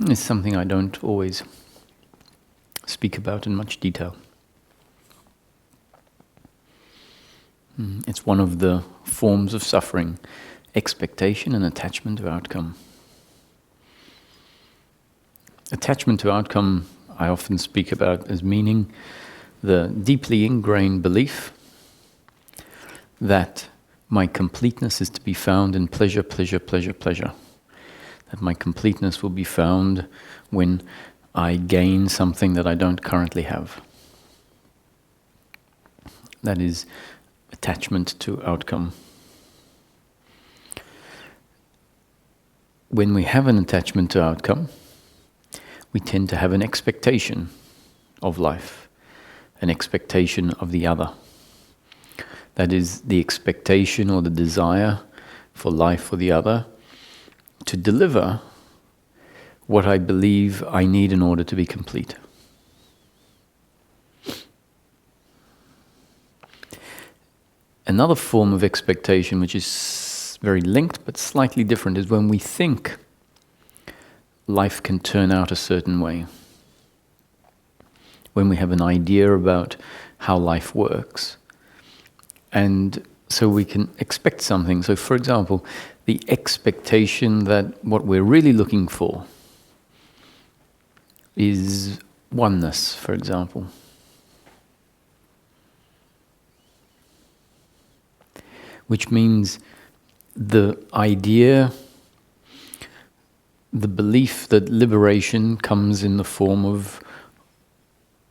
is something I don't always speak about in much detail. It's one of the forms of suffering, expectation and attachment to outcome. Attachment to outcome, I often speak about as meaning the deeply ingrained belief that my completeness is to be found in pleasure, pleasure, pleasure, pleasure. That my completeness will be found when I gain something that I don't currently have. That is attachment to outcome. When we have an attachment to outcome, we tend to have an expectation of life, an expectation of the other. That is the expectation or the desire for life or the other to deliver what I believe I need in order to be complete. Another form of expectation, which is very linked but slightly different, is when we think life can turn out a certain way. When we have an idea about how life works. And so we can expect something. So for example, the expectation that what we're really looking for is oneness, for example. Which means the idea, the belief that liberation comes in the form of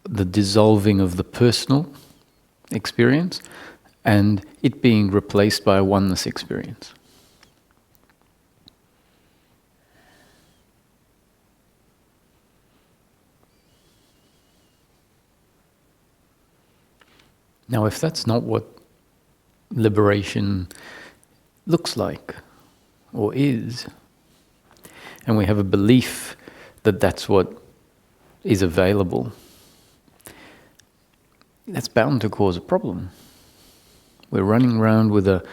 the dissolving of the personal experience and it being replaced by a oneness experience. Now, if that's not what liberation looks like or is, and we have a belief that that's what is available, that's bound to cause a problem. We're running around with a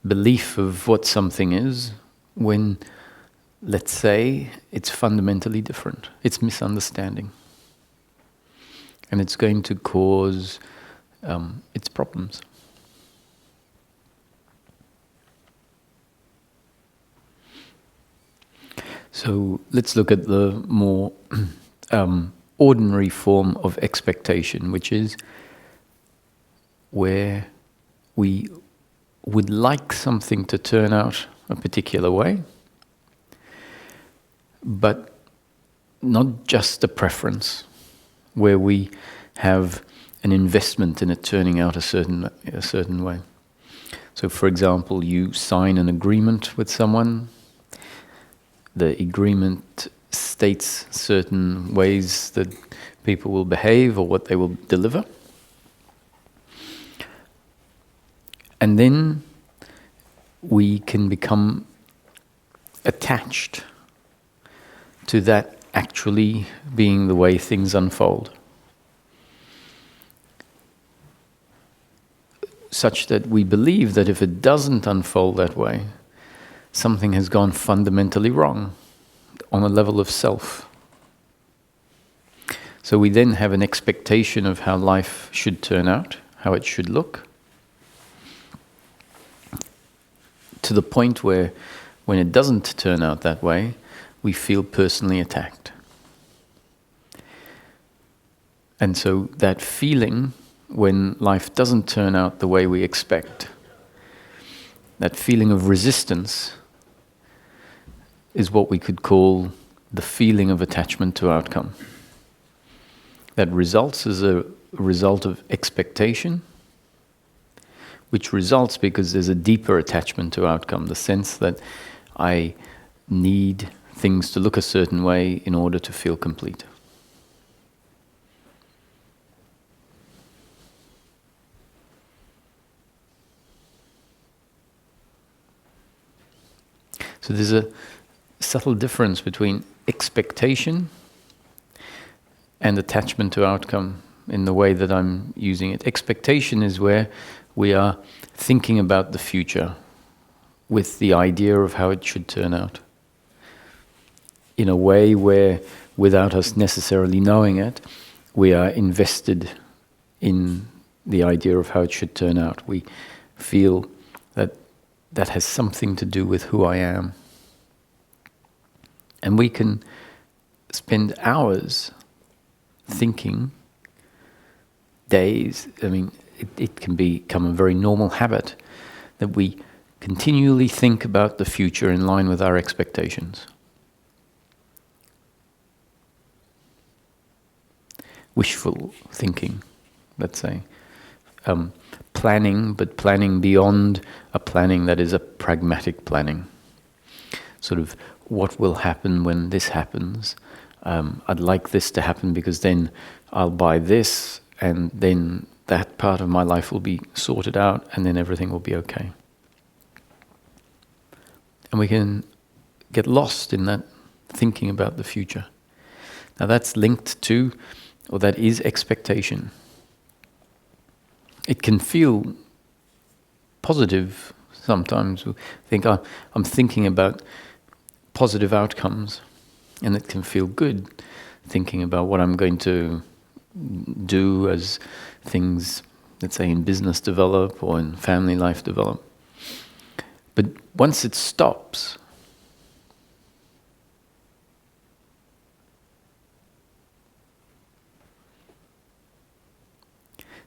belief of what something is when, let's say, it's fundamentally different. It's misunderstanding. And it's going to cause its problems. So let's look at the more ordinary form of expectation, which is where we would like something to turn out a particular way, but not just a preference, where we have an investment in it turning out a certain way. So for example, you sign an agreement with someone. The agreement states certain ways that people will behave or what they will deliver. And then we can become attached to that actually being the way things unfold. Such that we believe that if it doesn't unfold that way, something has gone fundamentally wrong on a level of self. So we then have an expectation of how life should turn out, how it should look, to the point where when it doesn't turn out that way, we feel personally attacked. And so that feeling when life doesn't turn out the way we expect, that feeling of resistance is what we could call the feeling of attachment to outcome. That results as a result of expectation, which results because there's a deeper attachment to outcome, the sense that I need things to look a certain way in order to feel complete. So there's a subtle difference between expectation and attachment to outcome in the way that I'm using it. Expectation is where we are thinking about the future with the idea of how it should turn out. in a way where, without us necessarily knowing it, we are invested in the idea of how it should turn out. We feel that that has something to do with who I am. And we can spend hours thinking, days, it can become a very normal habit that we continually think about the future in line with our expectations. Wishful thinking, let's say. Planning, but planning beyond a planning that is a pragmatic planning. Sort of, what will happen when this happens? I'd like this to happen because then I'll buy this, and then that part of my life will be sorted out, and then everything will be okay. And we can get lost in that thinking about the future. Now that's linked to, or that is expectation. It can feel positive sometimes. We think, I'm thinking about positive outcomes, and it can feel good thinking about what I'm going to do as things, let's say, in business develop or in family life develop. But once it stops,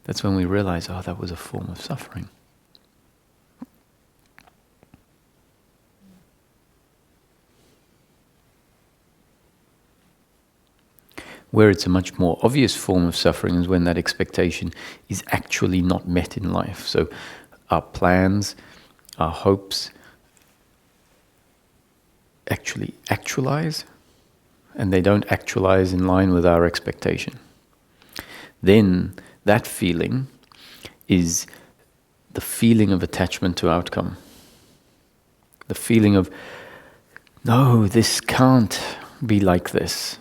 that's when we realize, that was a form of suffering. Where it's a much more obvious form of suffering is when that expectation is actually not met in life. So our plans, our hopes actually actualize, and they don't actualize in line with our expectation. Then that feeling is the feeling of attachment to outcome. The feeling of, no, this can't be like this.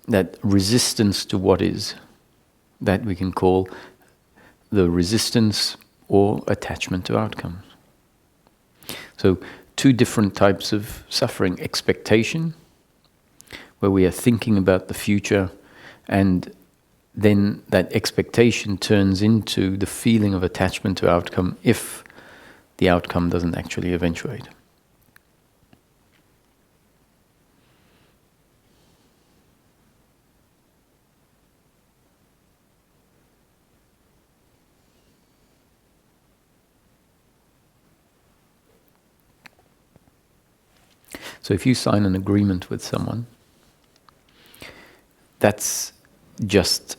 That resistance to what is, that we can call the resistance or attachment to outcomes. So, two different types of suffering. Expectation, where we are thinking about the future, and then that expectation turns into the feeling of attachment to outcome if the outcome doesn't actually eventuate. So if you sign an agreement with someone, that's just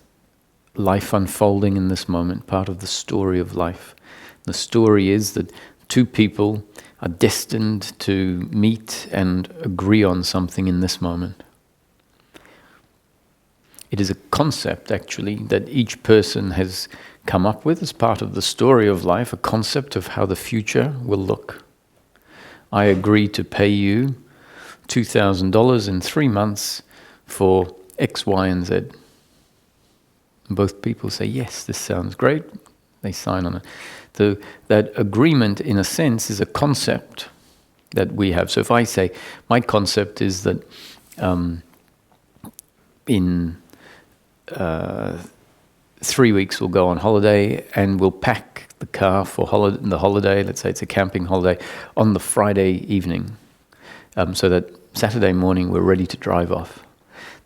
life unfolding in this moment, part of the story of life. The story is that two people are destined to meet and agree on something in this moment. It is a concept, actually, that each person has come up with as part of the story of life, a concept of how the future will look. I agree to pay you $2,000 in 3 months for X, Y, and Z. And both people say, yes, this sounds great. They sign on it. That agreement, in a sense, is a concept that we have. So if I say, my concept is that in 3 weeks we'll go on holiday, and we'll pack the car for the holiday, let's say it's a camping holiday, on the Friday evening, so that Saturday morning we're ready to drive off.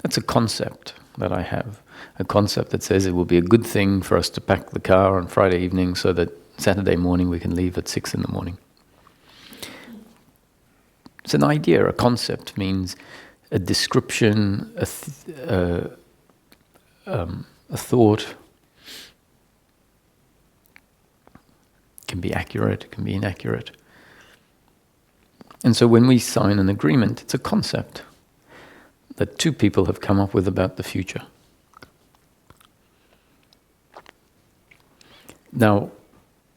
That's a concept that I have. A concept that says it will be a good thing for us to pack the car on Friday evening so that Saturday morning we can leave at 6 in the morning. It's an idea. A concept means a description, a thought. It can be accurate, it can be inaccurate. And so when we sign an agreement, it's a concept that two people have come up with about the future. Now,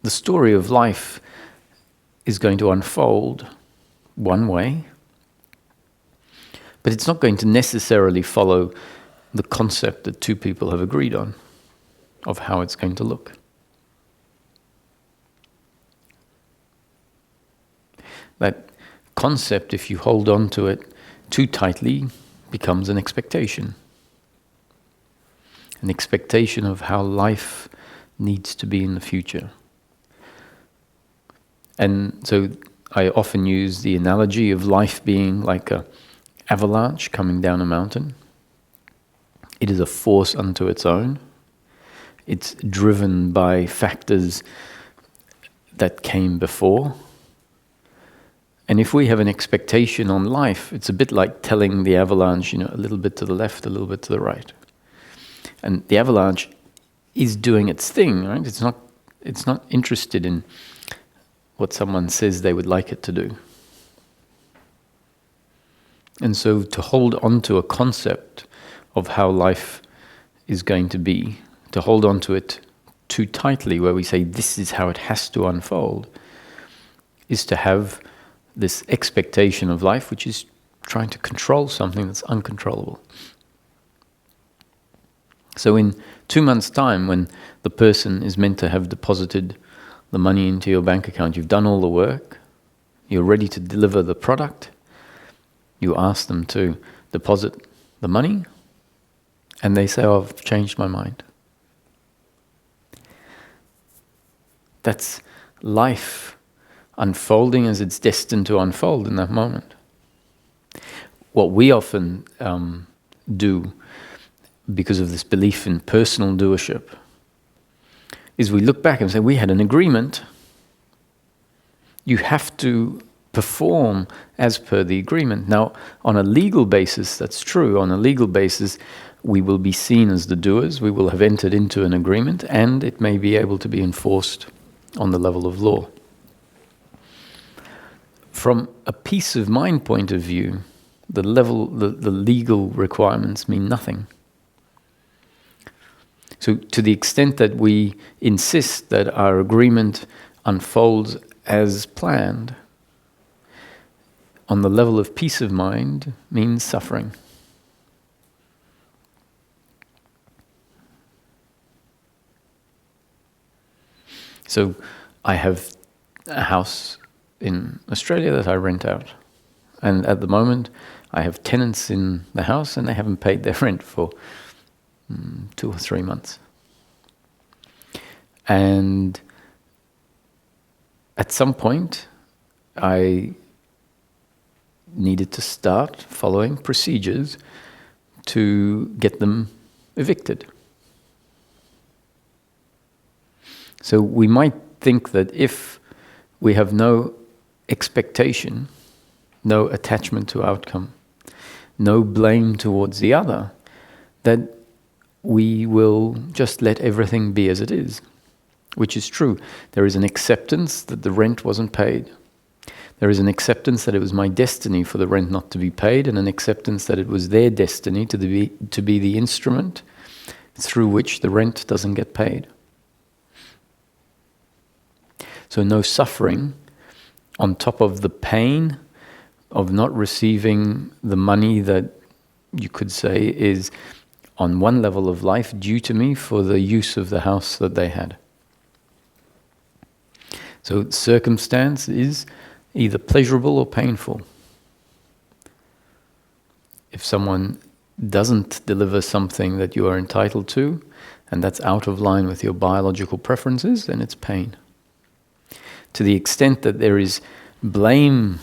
the story of life is going to unfold one way, but it's not going to necessarily follow the concept that two people have agreed on of how it's going to look. That concept, if you hold on to it, too tightly becomes an expectation. An expectation of how life needs to be in the future. And so I often use the analogy of life being like an avalanche coming down a mountain. It is a force unto its own. It's driven by factors that came before. And if we have an expectation on life, it's a bit like telling the avalanche, a little bit to the left, a little bit to the right. And the avalanche is doing its thing, right? It's not interested in what someone says they would like it to do. And so to hold on to a concept of how life is going to be, to hold on to it too tightly, where we say this is how it has to unfold, is to have this expectation of life which is trying to control something that's uncontrollable. So in 2 months' time, when the person is meant to have deposited the money into your bank account, you've done all the work, you're ready to deliver the product, you ask them to deposit the money, and they say, I've changed my mind. That's life unfolding as it's destined to unfold in that moment. What we often do, because of this belief in personal doership, is we look back and say, we had an agreement. You have to perform as per the agreement. Now, on a legal basis, that's true. On a legal basis, we will be seen as the doers. We will have entered into an agreement, and it may be able to be enforced on the level of law. From a peace of mind point of view, the legal requirements mean nothing. So to the extent that we insist that our agreement unfolds as planned, on the level of peace of mind means suffering. So I have a house in Australia that I rent out. And at the moment, I have tenants in the house and they haven't paid their rent for 2 or 3 months. And at some point, I needed to start following procedures to get them evicted. So we might think that if we have no expectation, no attachment to outcome, no blame towards the other, that we will just let everything be as it is, which is true. There is an acceptance that the rent wasn't paid. There is an acceptance that it was my destiny for the rent not to be paid, and an acceptance that it was their destiny to be the instrument through which the rent doesn't get paid. So no suffering on top of the pain of not receiving the money that you could say is on one level of life due to me for the use of the house that they had. So circumstance is either pleasurable or painful. If someone doesn't deliver something that you are entitled to, and that's out of line with your biological preferences, then it's pain. To the extent that there is blame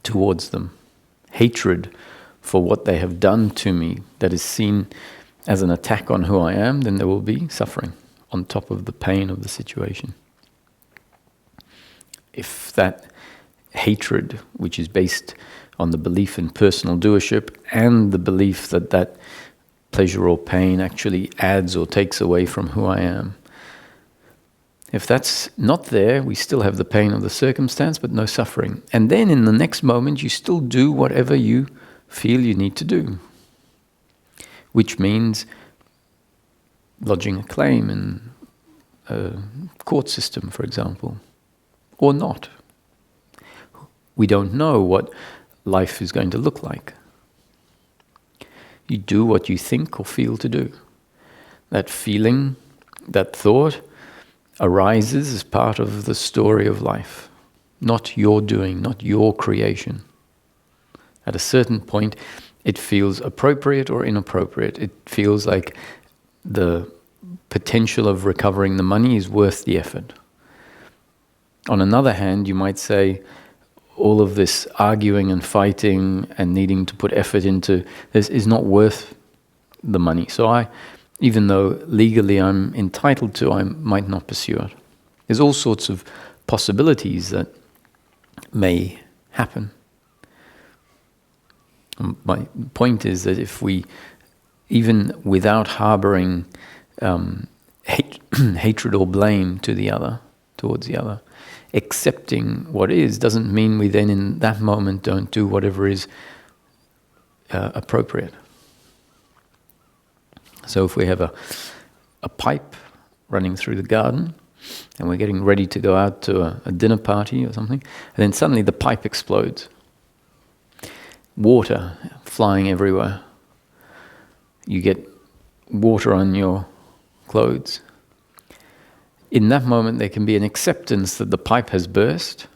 towards them, hatred for what they have done to me that is seen as an attack on who I am, then there will be suffering on top of the pain of the situation. If that hatred, which is based on the belief in personal doership and the belief that that pleasure or pain actually adds or takes away from who I am, if that's not there, we still have the pain of the circumstance, but no suffering. And then in the next moment, you still do whatever you feel you need to do, which means lodging a claim in a court system, for example, or not. We don't know what life is going to look like. You do what you think or feel to do. That feeling, that thought, arises as part of the story of life, not your doing, not your creation. At a certain point, it feels appropriate or inappropriate. It feels like the potential of recovering the money is worth the effort. On another hand, you might say, all of this arguing and fighting and needing to put effort into this is not worth the money. So even though legally I'm entitled to, I might not pursue it. There's all sorts of possibilities that may happen. My point is that if we, even without harboring hatred or blame towards the other, accepting what is doesn't mean we then in that moment don't do whatever is appropriate. So if we have a pipe running through the garden and we're getting ready to go out to a dinner party or something, and then suddenly the pipe explodes. Water flying everywhere. You get water on your clothes. In that moment, there can be an acceptance that the pipe has burst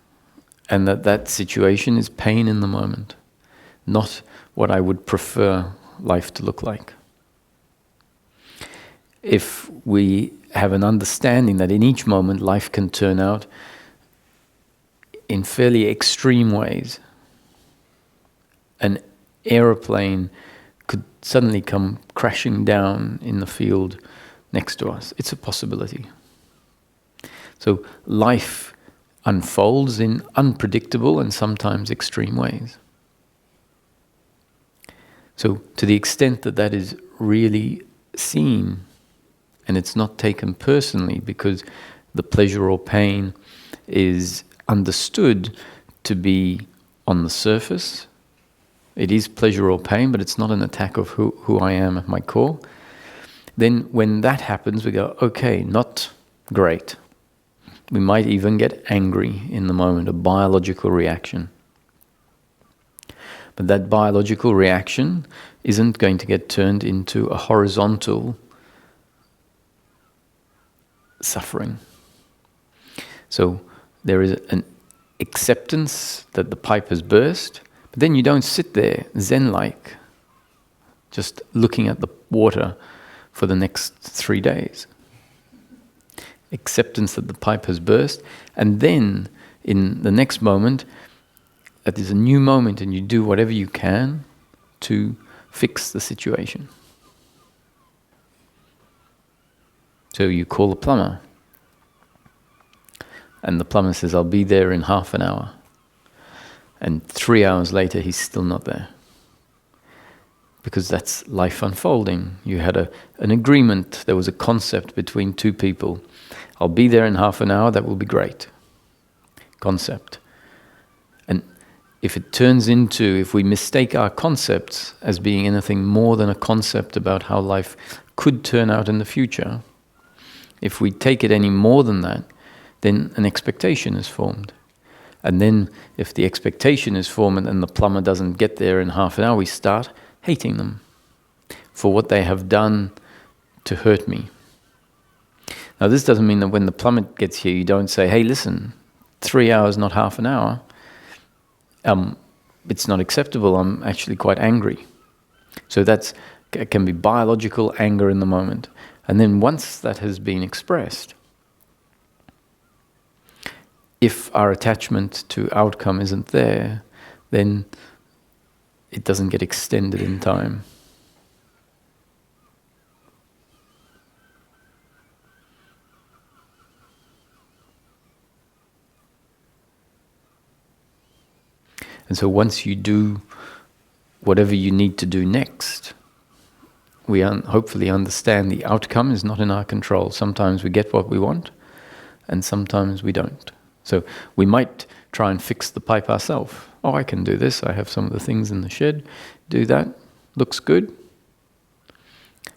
and that situation is pain in the moment, not what I would prefer life to look like. If we have an understanding that in each moment life can turn out in fairly extreme ways, an aeroplane could suddenly come crashing down in the field next to us. It's a possibility. So life unfolds in unpredictable and sometimes extreme ways. So to the extent that that is really seen and it's not taken personally because the pleasure or pain is understood to be on the surface, it is pleasure or pain, but it's not an attack of who I am at my core, then when that happens we go, okay, not great. We might even get angry in the moment, a biological reaction. But that biological reaction isn't going to get turned into a horizontal suffering. So there is an acceptance that the pipe has burst, but then you don't sit there Zen-like, just looking at the water for the next 3 days. Acceptance that the pipe has burst, and then in the next moment, that is a new moment and you do whatever you can to fix the situation. So you call the plumber, and the plumber says, I'll be there in half an hour. And 3 hours later, he's still not there. Because that's life unfolding. You had an agreement, there was a concept between two people. I'll be there in half an hour, that will be great. Concept. And if it turns into, if we mistake our concepts as being anything more than a concept about how life could turn out in the future, if we take it any more than that, then an expectation is formed. And then if the expectation is formed and the plumber doesn't get there in half an hour, we start hating them for what they have done to hurt me. Now this doesn't mean that when the plumber gets here, you don't say, hey, listen, 3 hours, not half an hour. It's not acceptable, I'm actually quite angry. So it can be biological anger in the moment. And then once that has been expressed, if our attachment to outcome isn't there, then it doesn't get extended in time. And so once you do whatever you need to do next, we hopefully understand the outcome is not in our control. Sometimes we get what we want, and sometimes we don't. So we might try and fix the pipe ourselves. Oh, I can do this. I have some of the things in the shed. Do that. Looks good.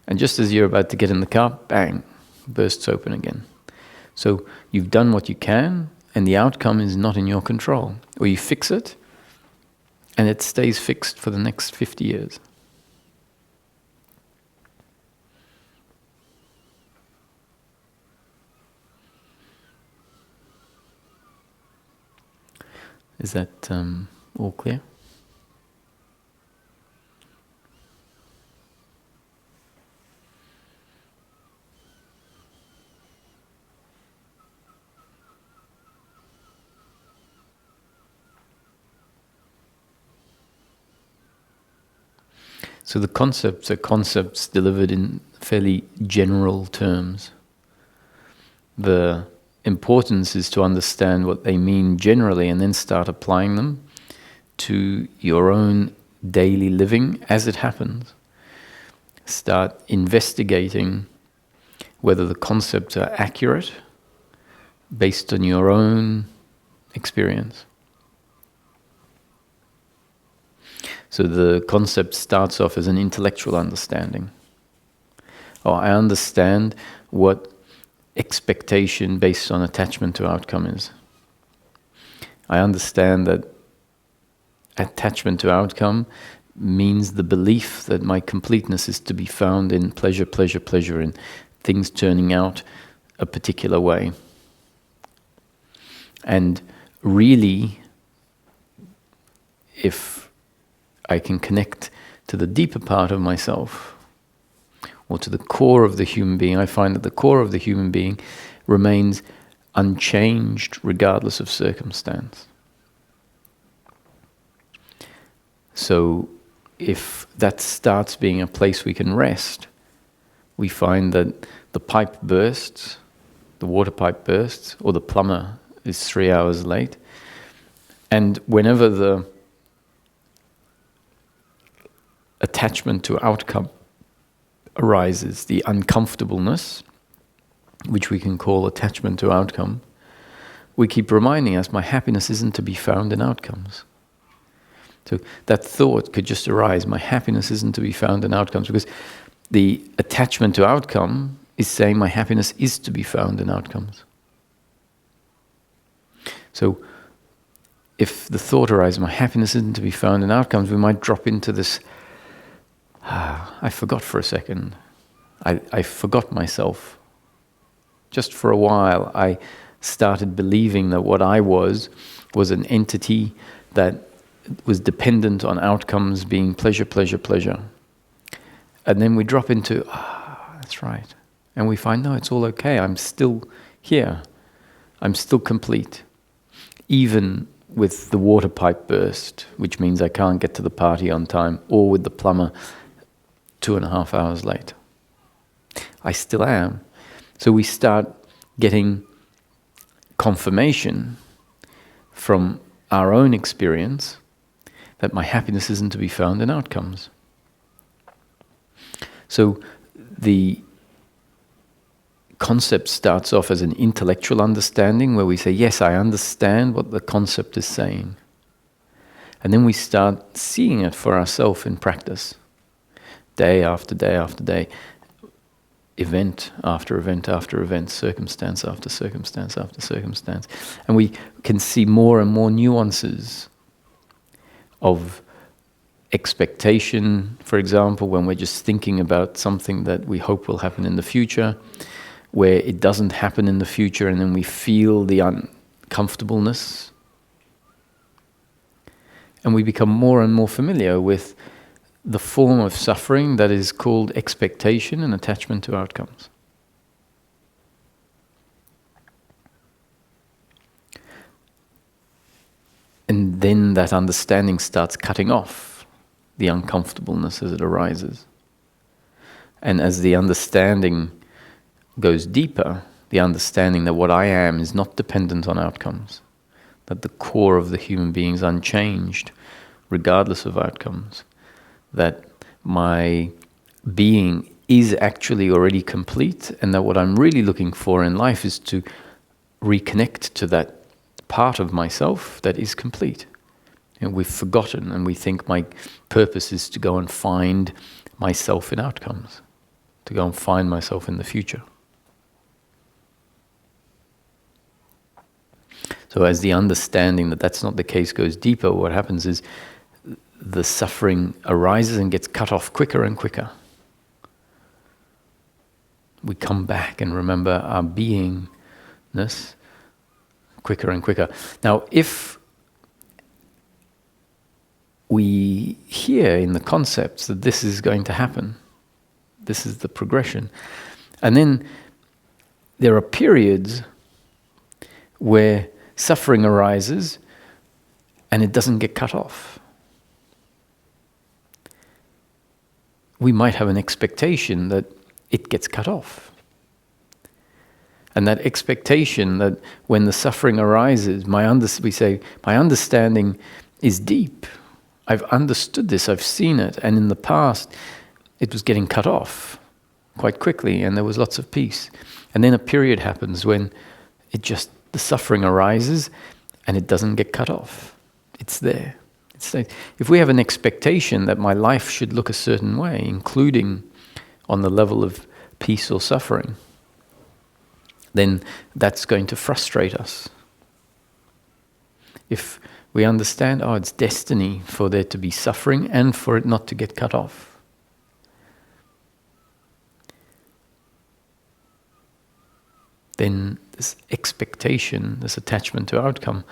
And just as you're about to get in the car, bang, bursts open again. So you've done what you can, and the outcome is not in your control. Or you fix it, and it stays fixed for the next 50 years. Is that all clear? So the concepts are concepts delivered in fairly general terms. The importance is to understand what they mean generally and then start applying them to your own daily living as it happens. Start investigating whether the concepts are accurate based on your own experience. So the concept starts off as an intellectual understanding. Oh, I understand what expectation based on attachment to outcome is. I understand that attachment to outcome means the belief that my completeness is to be found in pleasure, pleasure, pleasure, in things turning out a particular way. And really, if I can connect to the deeper part of myself, or to the core of the human being, I find that the core of the human being remains unchanged regardless of circumstance. So if that starts being a place we can rest, we find that the pipe bursts, the water pipe bursts, or the plumber is 3 hours late. And whenever the attachment to outcome arises, the uncomfortableness, which we can call attachment to outcome, we keep reminding us, my happiness isn't to be found in outcomes. So that thought could just arise, my happiness isn't to be found in outcomes, because the attachment to outcome is saying my happiness is to be found in outcomes. So if the thought arises, my happiness isn't to be found in outcomes, we might drop into this, I forgot for a second. I forgot myself. Just for a while, I started believing that what I was an entity that was dependent on outcomes being pleasure, pleasure, pleasure. And then we drop into, that's right. And we find, no, it's all okay. I'm still here. I'm still complete. Even with the water pipe burst, which means I can't get to the party on time, or with the plumber 2.5 hours late. I still am. So we start getting confirmation from our own experience that my happiness isn't to be found in outcomes. So the concept starts off as an intellectual understanding where we say, yes, I understand what the concept is saying. And then we start seeing it for ourselves in practice. Day after day after day, event after event after event, circumstance after circumstance after circumstance. And we can see more and more nuances of expectation, for example, when we're just thinking about something that we hope will happen in the future, where it doesn't happen in the future, and then we feel the uncomfortableness. And we become more and more familiar with the form of suffering that is called expectation and attachment to outcomes. And then that understanding starts cutting off the uncomfortableness as it arises. And as the understanding goes deeper, the understanding that what I am is not dependent on outcomes, that the core of the human being is unchanged regardless of outcomes, that my being is actually already complete, and that what I'm really looking for in life is to reconnect to that part of myself that is complete. And we've forgotten, and we think my purpose is to go and find myself in outcomes, to go and find myself in the future. So as the understanding that that's not the case goes deeper, what happens is the suffering arises and gets cut off quicker and quicker. We come back and remember our beingness quicker and quicker. Now, if we hear in the concepts that this is going to happen, this is the progression, and then there are periods where suffering arises and it doesn't get cut off. we might have an expectation that it gets cut off. And that expectation that when the suffering arises, we say, my understanding is deep. I've understood this, I've seen it, and in the past it was getting cut off quite quickly and there was lots of peace. And then a period happens when the suffering arises and it doesn't get cut off. It's there. If we have an expectation that my life should look a certain way, including on the level of peace or suffering, then that's going to frustrate us. If we understand, it's destiny for there to be suffering and for it not to get cut off, then this expectation, this attachment to outcome,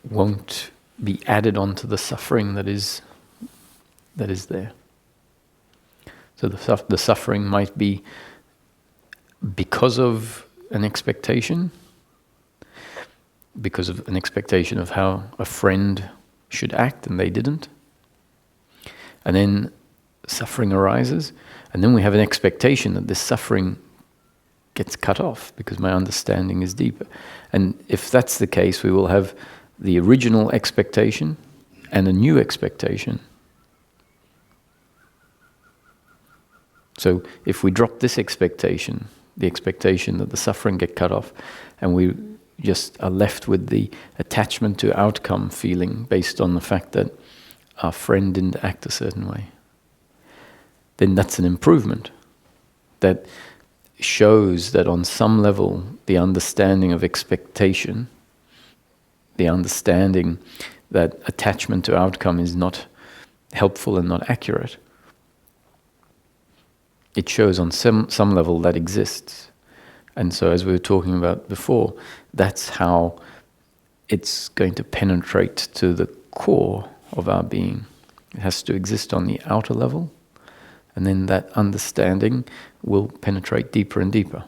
won't be added onto the suffering that is there. So the suffering might be because of an expectation of how a friend should act and they didn't. And then suffering arises, and then we have an expectation that this suffering gets cut off because my understanding is deeper. And if that's the case, we will have the original expectation and a new expectation. So if we drop this expectation, the expectation that the suffering get cut off, and we just are left with the attachment to outcome feeling based on the fact that our friend didn't act a certain way, then that's an improvement. That shows that on some level the understanding of expectation, the understanding that attachment to outcome is not helpful and not accurate, it shows on some level that exists. And so, as we were talking about before, that's how it's going to penetrate to the core of our being. It has to exist on the outer level, and then that understanding will penetrate deeper and deeper.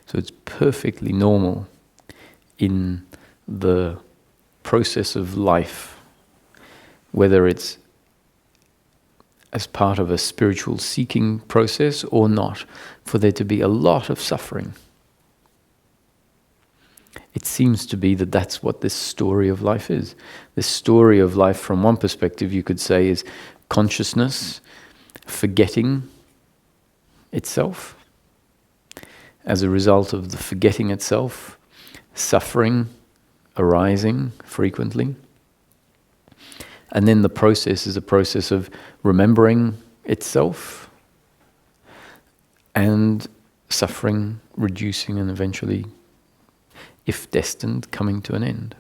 So it's perfectly normal in the process of life, whether it's as part of a spiritual seeking process or not, for there to be a lot of suffering. It seems to be that that's what this story of life is. This story of life, from one perspective, you could say, is consciousness forgetting itself. As a result of the forgetting itself, suffering arising frequently. And then the process is a process of remembering itself and suffering reducing and eventually, if destined, coming to an end.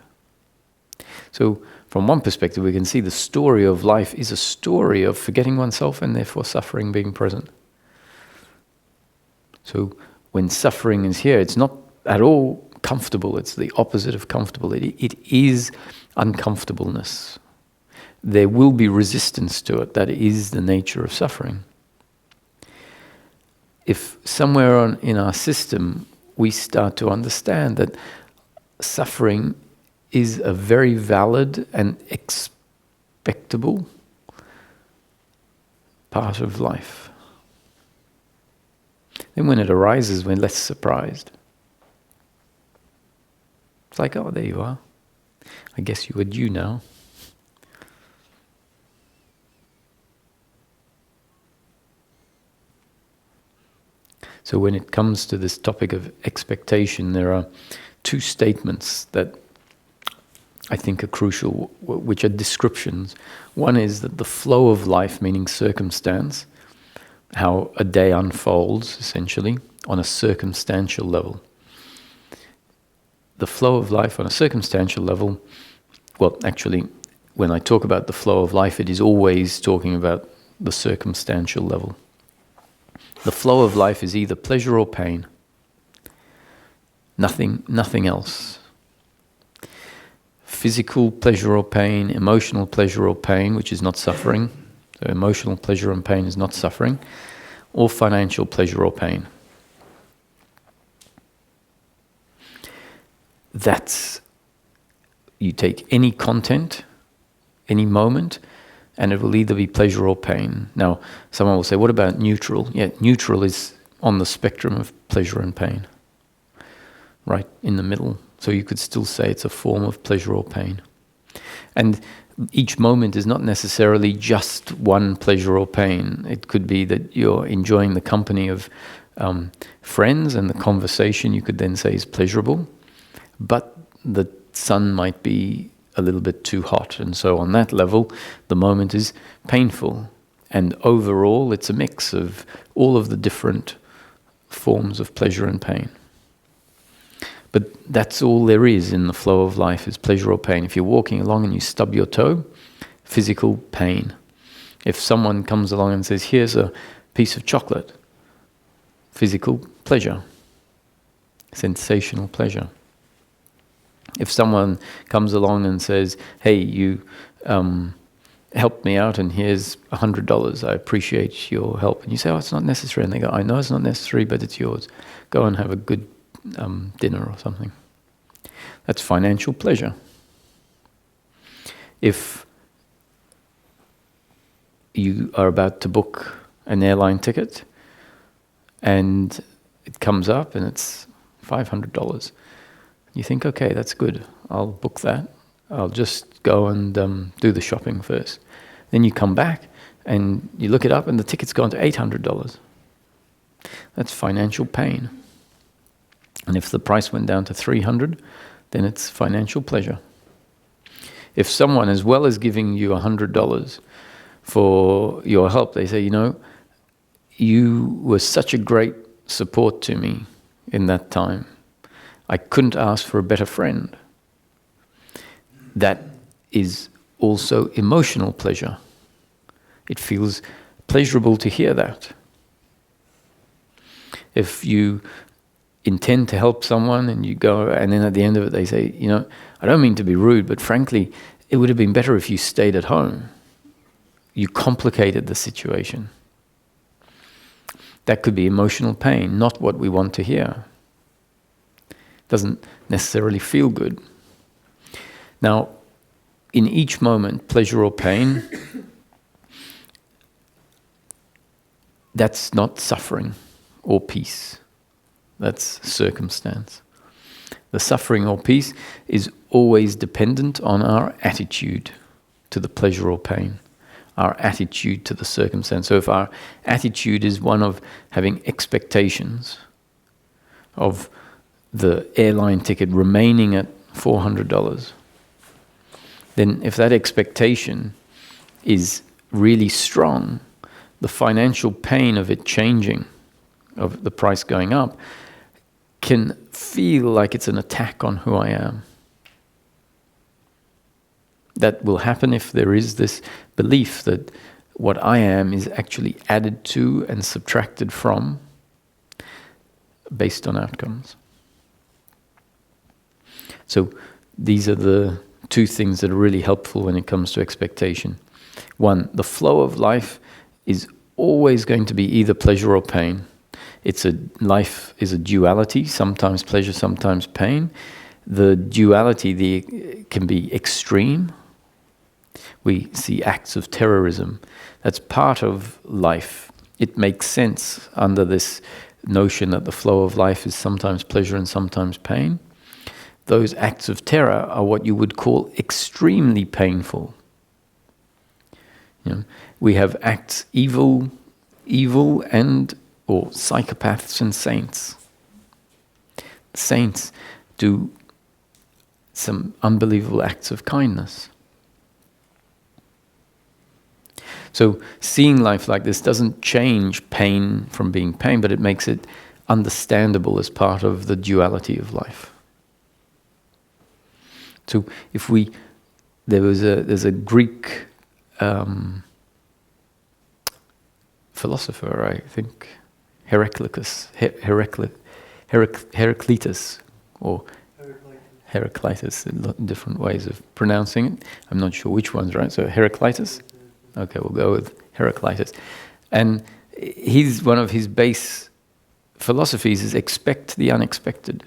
So from one perspective, we can see the story of life is a story of forgetting oneself and therefore suffering being present. So when suffering is here, it's not at all comfortable. It's the opposite of comfortable. It is uncomfortableness. There will be resistance to it. That is the nature of suffering. If somewhere in our system we start to understand that suffering is a very valid and expectable part of life, then when it arises, we're less surprised. It's like, oh, there you are. I guess you are due now. So when it comes to this topic of expectation, there are two statements that I think are crucial, which are descriptions. One is that the flow of life, meaning circumstance, how a day unfolds, essentially, on a circumstantial level. The flow of life on a circumstantial level, well, actually, when I talk about the flow of life, it is always talking about the circumstantial level. The flow of life is either pleasure or pain. Nothing else. Physical pleasure or pain, emotional pleasure or pain, which is not suffering. So emotional pleasure and pain is not suffering. Or financial pleasure or pain. that's, you take any content, any moment, and it will either be pleasure or pain. Now, someone will say, what about neutral? Yeah, neutral is on the spectrum of pleasure and pain, right in the middle. So you could still say it's a form of pleasure or pain. And each moment is not necessarily just one pleasure or pain. It could be that you're enjoying the company of friends, and the conversation you could then say is pleasurable, but the sun might be a little bit too hot, and so on that level the moment is painful. And overall it's a mix of all of the different forms of pleasure and pain. But that's all there is in the flow of life, is pleasure or pain. If you're walking along and you stub your toe, physical pain. If someone comes along and says, here's a piece of chocolate, physical pleasure, sensational pleasure. If someone comes along and says, hey, you helped me out and here's $100, I appreciate your help. And you say, oh, it's not necessary. And they go, I know it's not necessary, but it's yours. Go and have a good dinner or something. That's financial pleasure. If you are about to book an airline ticket and it comes up and it's $500, you think, okay, that's good, I'll book that. I'll just go and do the shopping first. Then you come back and you look it up and the ticket's gone to $800. That's financial pain. And if the price went down to $300, then it's financial pleasure. If someone, as well as giving you $100 for your help, they say, you know, you were such a great support to me in that time. I couldn't ask for a better friend. That is also emotional pleasure. It feels pleasurable to hear that. If you intend to help someone and you go, and then at the end of it they say, you know, I don't mean to be rude, but frankly, it would have been better if you stayed at home. You complicated the situation. That could be emotional pain, not what we want to hear. Doesn't necessarily feel good. Now, in each moment, pleasure or pain, that's not suffering or peace. That's circumstance. The suffering or peace is always dependent on our attitude to the pleasure or pain, our attitude to the circumstance. So if our attitude is one of having expectations of the airline ticket remaining at $400, then if that expectation is really strong, the financial pain of it changing, of the price going up, can feel like it's an attack on who I am. That will happen if there is this belief that what I am is actually added to and subtracted from based on outcomes. So these are the two things that are really helpful when it comes to expectation. One, the flow of life is always going to be either pleasure or pain. Life is a duality, sometimes pleasure, sometimes pain. The duality can be extreme. We see acts of terrorism. That's part of life. It makes sense under this notion that the flow of life is sometimes pleasure and sometimes pain. Those acts of terror are what you would call extremely painful. You know, we have acts evil or psychopaths and saints. Saints do some unbelievable acts of kindness. So seeing life like this doesn't change pain from being pain, but it makes it understandable as part of the duality of life. So there's a Greek philosopher, I think, Heraclitus, or Heraclitus, different ways of pronouncing it. I'm not sure which one's right. So Heraclitus? Okay, we'll go with Heraclitus. And one of his base philosophies is expect the unexpected.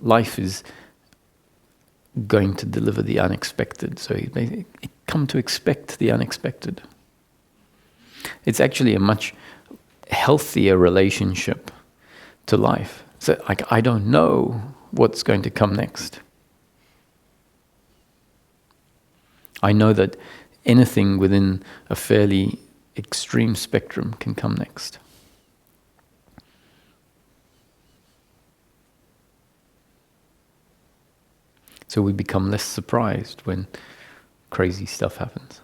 life is going to deliver the unexpected. So you come to expect the unexpected. It's actually a much healthier relationship to life. So like, I don't know what's going to come next. I know that anything within a fairly extreme spectrum can come next. So we become less surprised when crazy stuff happens.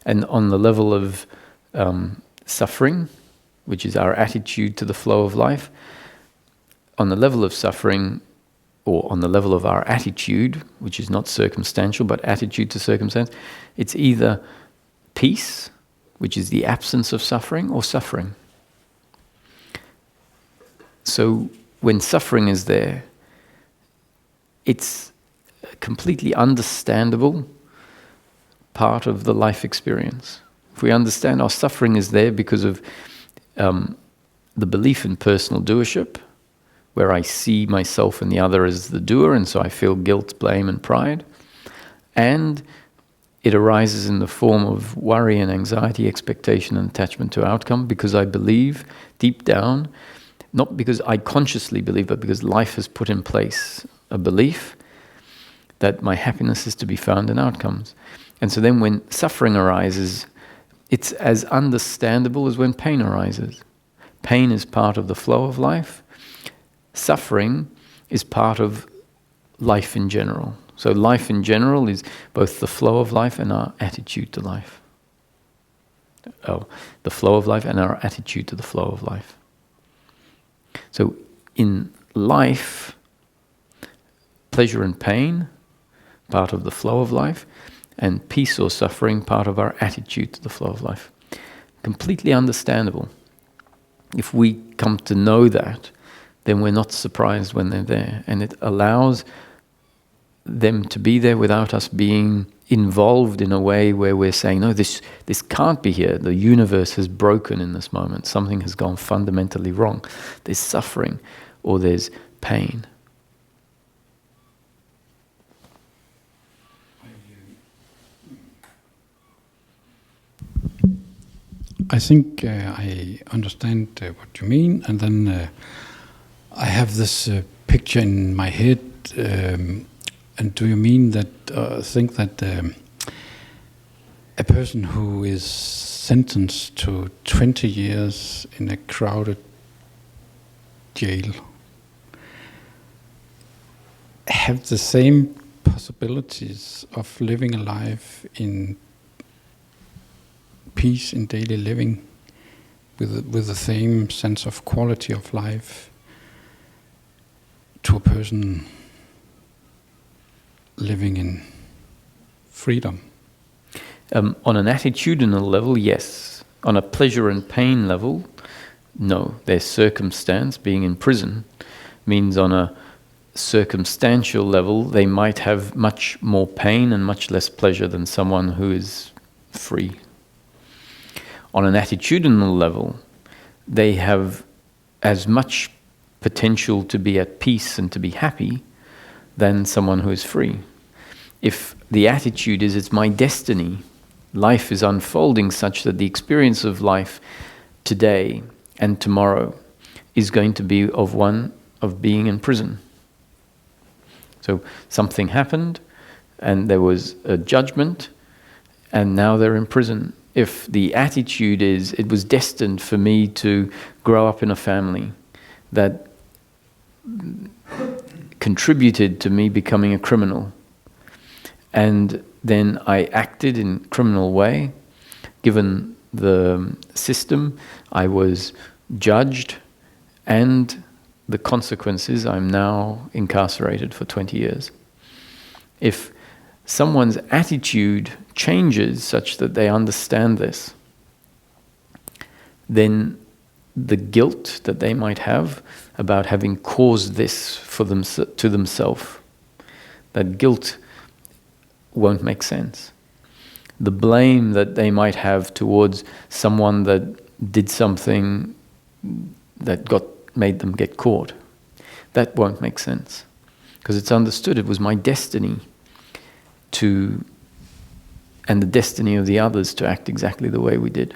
And on the level of suffering, which is our attitude to the flow of life, on the level of suffering, or on the level of our attitude, which is not circumstantial, but attitude to circumstance, it's either peace, which is the absence of suffering, or suffering. So when suffering is there, it's a completely understandable part of the life experience. If we understand our suffering is there because of the belief in personal doership, where I see myself and the other as the doer, and so I feel guilt, blame, and pride, and it arises in the form of worry and anxiety, expectation and attachment to outcome, because I believe deep down, not because I consciously believe, but because life has put in place a belief that my happiness is to be found in outcomes. And so then when suffering arises, it's as understandable as when pain arises. Pain is part of the flow of life. Suffering is part of life in general. So life in general is both the flow of life and our attitude to life. The flow of life and our attitude to the flow of life. So in life, pleasure and pain, part of the flow of life, and peace or suffering, part of our attitude to the flow of life. Completely understandable. If we come to know that, then we're not surprised when they're there. And it allows them to be there without us being involved in a way where we're saying, no, this can't be here. The universe has broken in this moment. Something has gone fundamentally wrong. There's suffering or there's pain. I think I understand what you mean, and then I have this picture in my head. And do you mean that, think that a person who is sentenced to 20 years in a crowded jail have the same possibilities of living a life in peace in daily living with the same sense of quality of life to a person living in freedom? On an attitudinal level, yes. On a pleasure and pain level, no. Their circumstance, being in prison, means on a circumstantial level they might have much more pain and much less pleasure than someone who is free. On an attitudinal level, they have as much potential to be at peace and to be happy than someone who is free. If the attitude is, it's my destiny, life is unfolding such that the experience of life today and tomorrow is going to be of one of being in prison. So something happened and there was a judgment and now they're in prison. If the attitude is, it was destined for me to grow up in a family that contributed to me becoming a criminal, and then I acted in a criminal way, given the system, I was judged, and the consequences, I'm now incarcerated for 20 years. If someone's attitude changes such that they understand this, then the guilt that they might have about having caused this for to themselves, that guilt won't make sense. The blame that they might have towards someone that did something that made them get caught. That won't make sense, because it's understood it was my destiny and the destiny of the others to act exactly the way we did.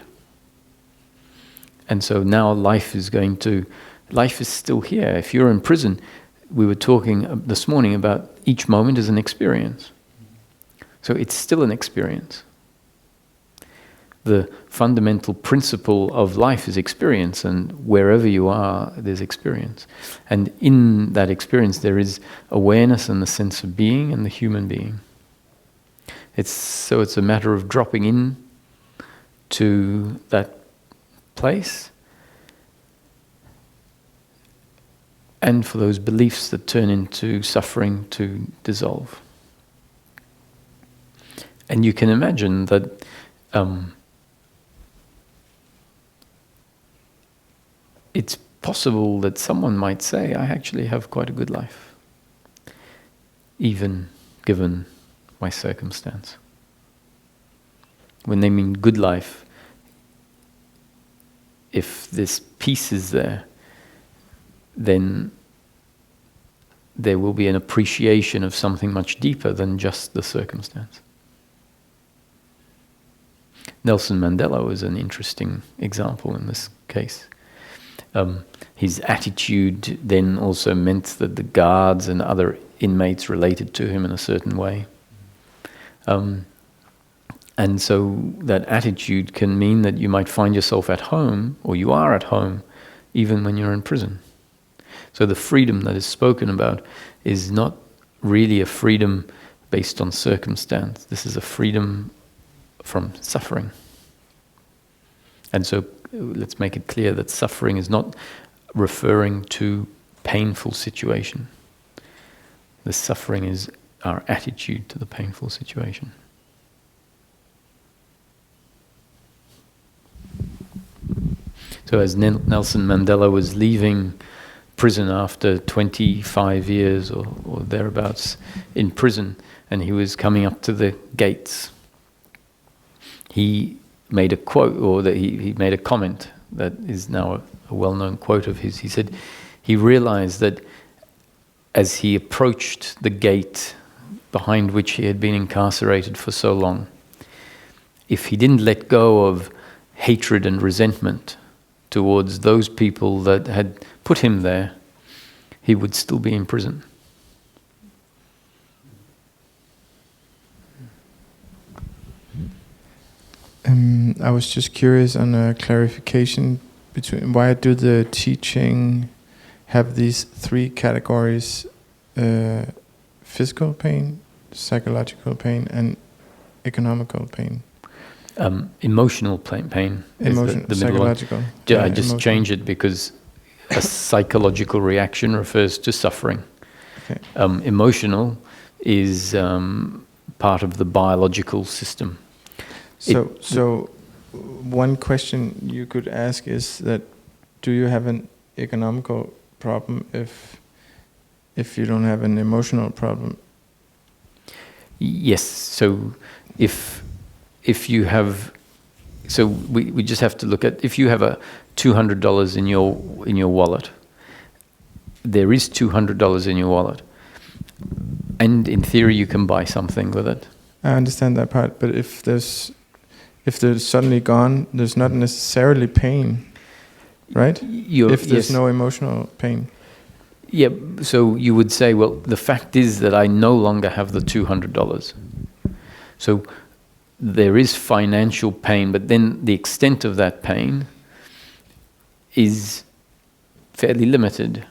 And so now life is still here. If you're in prison, we were talking this morning about each moment as an experience. So it's still an experience. The fundamental principle of life is experience, and wherever you are, there's experience. And in that experience, there is awareness and the sense of being and the human being. It's a matter of dropping in to that place, and for those beliefs that turn into suffering to dissolve. And you can imagine that it's possible that someone might say, I actually have quite a good life, even given my circumstance. When they mean good life, if this peace is there, then there will be an appreciation of something much deeper than just the circumstance. Nelson Mandela was an interesting example in this case. His attitude then also meant that the guards and other inmates related to him in a certain way. And so that attitude can mean that you might find yourself at home, or you are at home, even when you're in prison. So the freedom that is spoken about is not really a freedom based on circumstance. This is a freedom from suffering. And so let's make it clear that suffering is not referring to painful situation. The suffering is our attitude to the painful situation. So as Nelson Mandela was leaving prison after 25 years or thereabouts in prison, and he was coming up to the gates, he made a quote, or that he made a comment that is now a well-known quote of his. He said he realized that as he approached the gate behind which he had been incarcerated for so long, if he didn't let go of hatred and resentment towards those people that had put him there, he would still be in prison. I was just curious on a clarification between why do the teaching have these three categories: physical pain, psychological pain, and economical pain. Emotional pain is the middle one. Psychological. I just change it because a psychological reaction refers to suffering. Okay. Emotional is part of the biological system. So one question you could ask is that, do you have an economical problem if you don't have an emotional problem? Yes. So if you have, so we just have to look at, if you have a $200 in your wallet, there is $200 in your wallet, and in theory you can buy something with it. I understand that part, but if they're suddenly gone, there's not necessarily pain, right? If there's no emotional pain. Yeah, so you would say, well, the fact is that I no longer have the $200. So there is financial pain, but then the extent of that pain is fairly limited.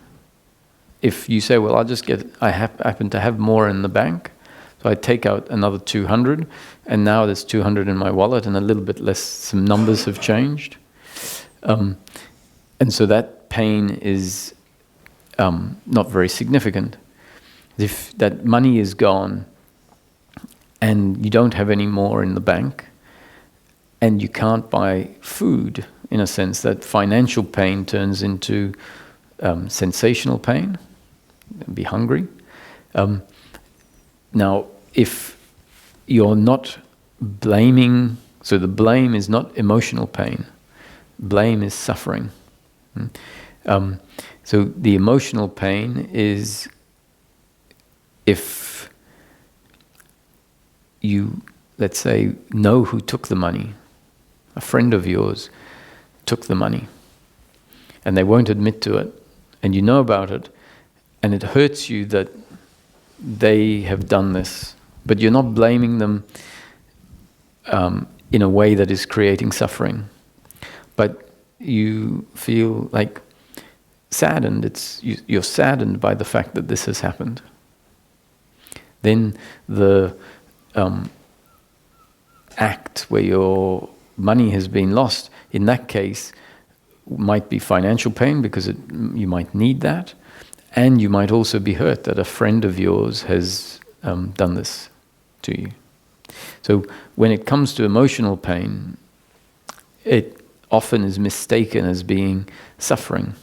If you say, well, I happen to have more in the bank, so I take out another 200, and now there's 200 in my wallet, and a little bit less, some numbers have changed. And so that pain is not very significant. If that money is gone, and you don't have any more in the bank, and you can't buy food, in a sense, that financial pain turns into sensational pain, be hungry. Now, if you're not blaming, so the blame is not emotional pain, Blame is suffering. So the emotional pain is if you, let's say, know who took the money. A friend of yours took the money and they won't admit to it, and you know about it, and it hurts you that they have done this, but you're not blaming them in a way that is creating suffering. But you feel like saddened. You're saddened by the fact that this has happened. Then the act where your money has been lost, in that case, might be financial pain because you might need that, and you might also be hurt that a friend of yours has done this to you. So when it comes to emotional pain, it often is mistaken as being suffering.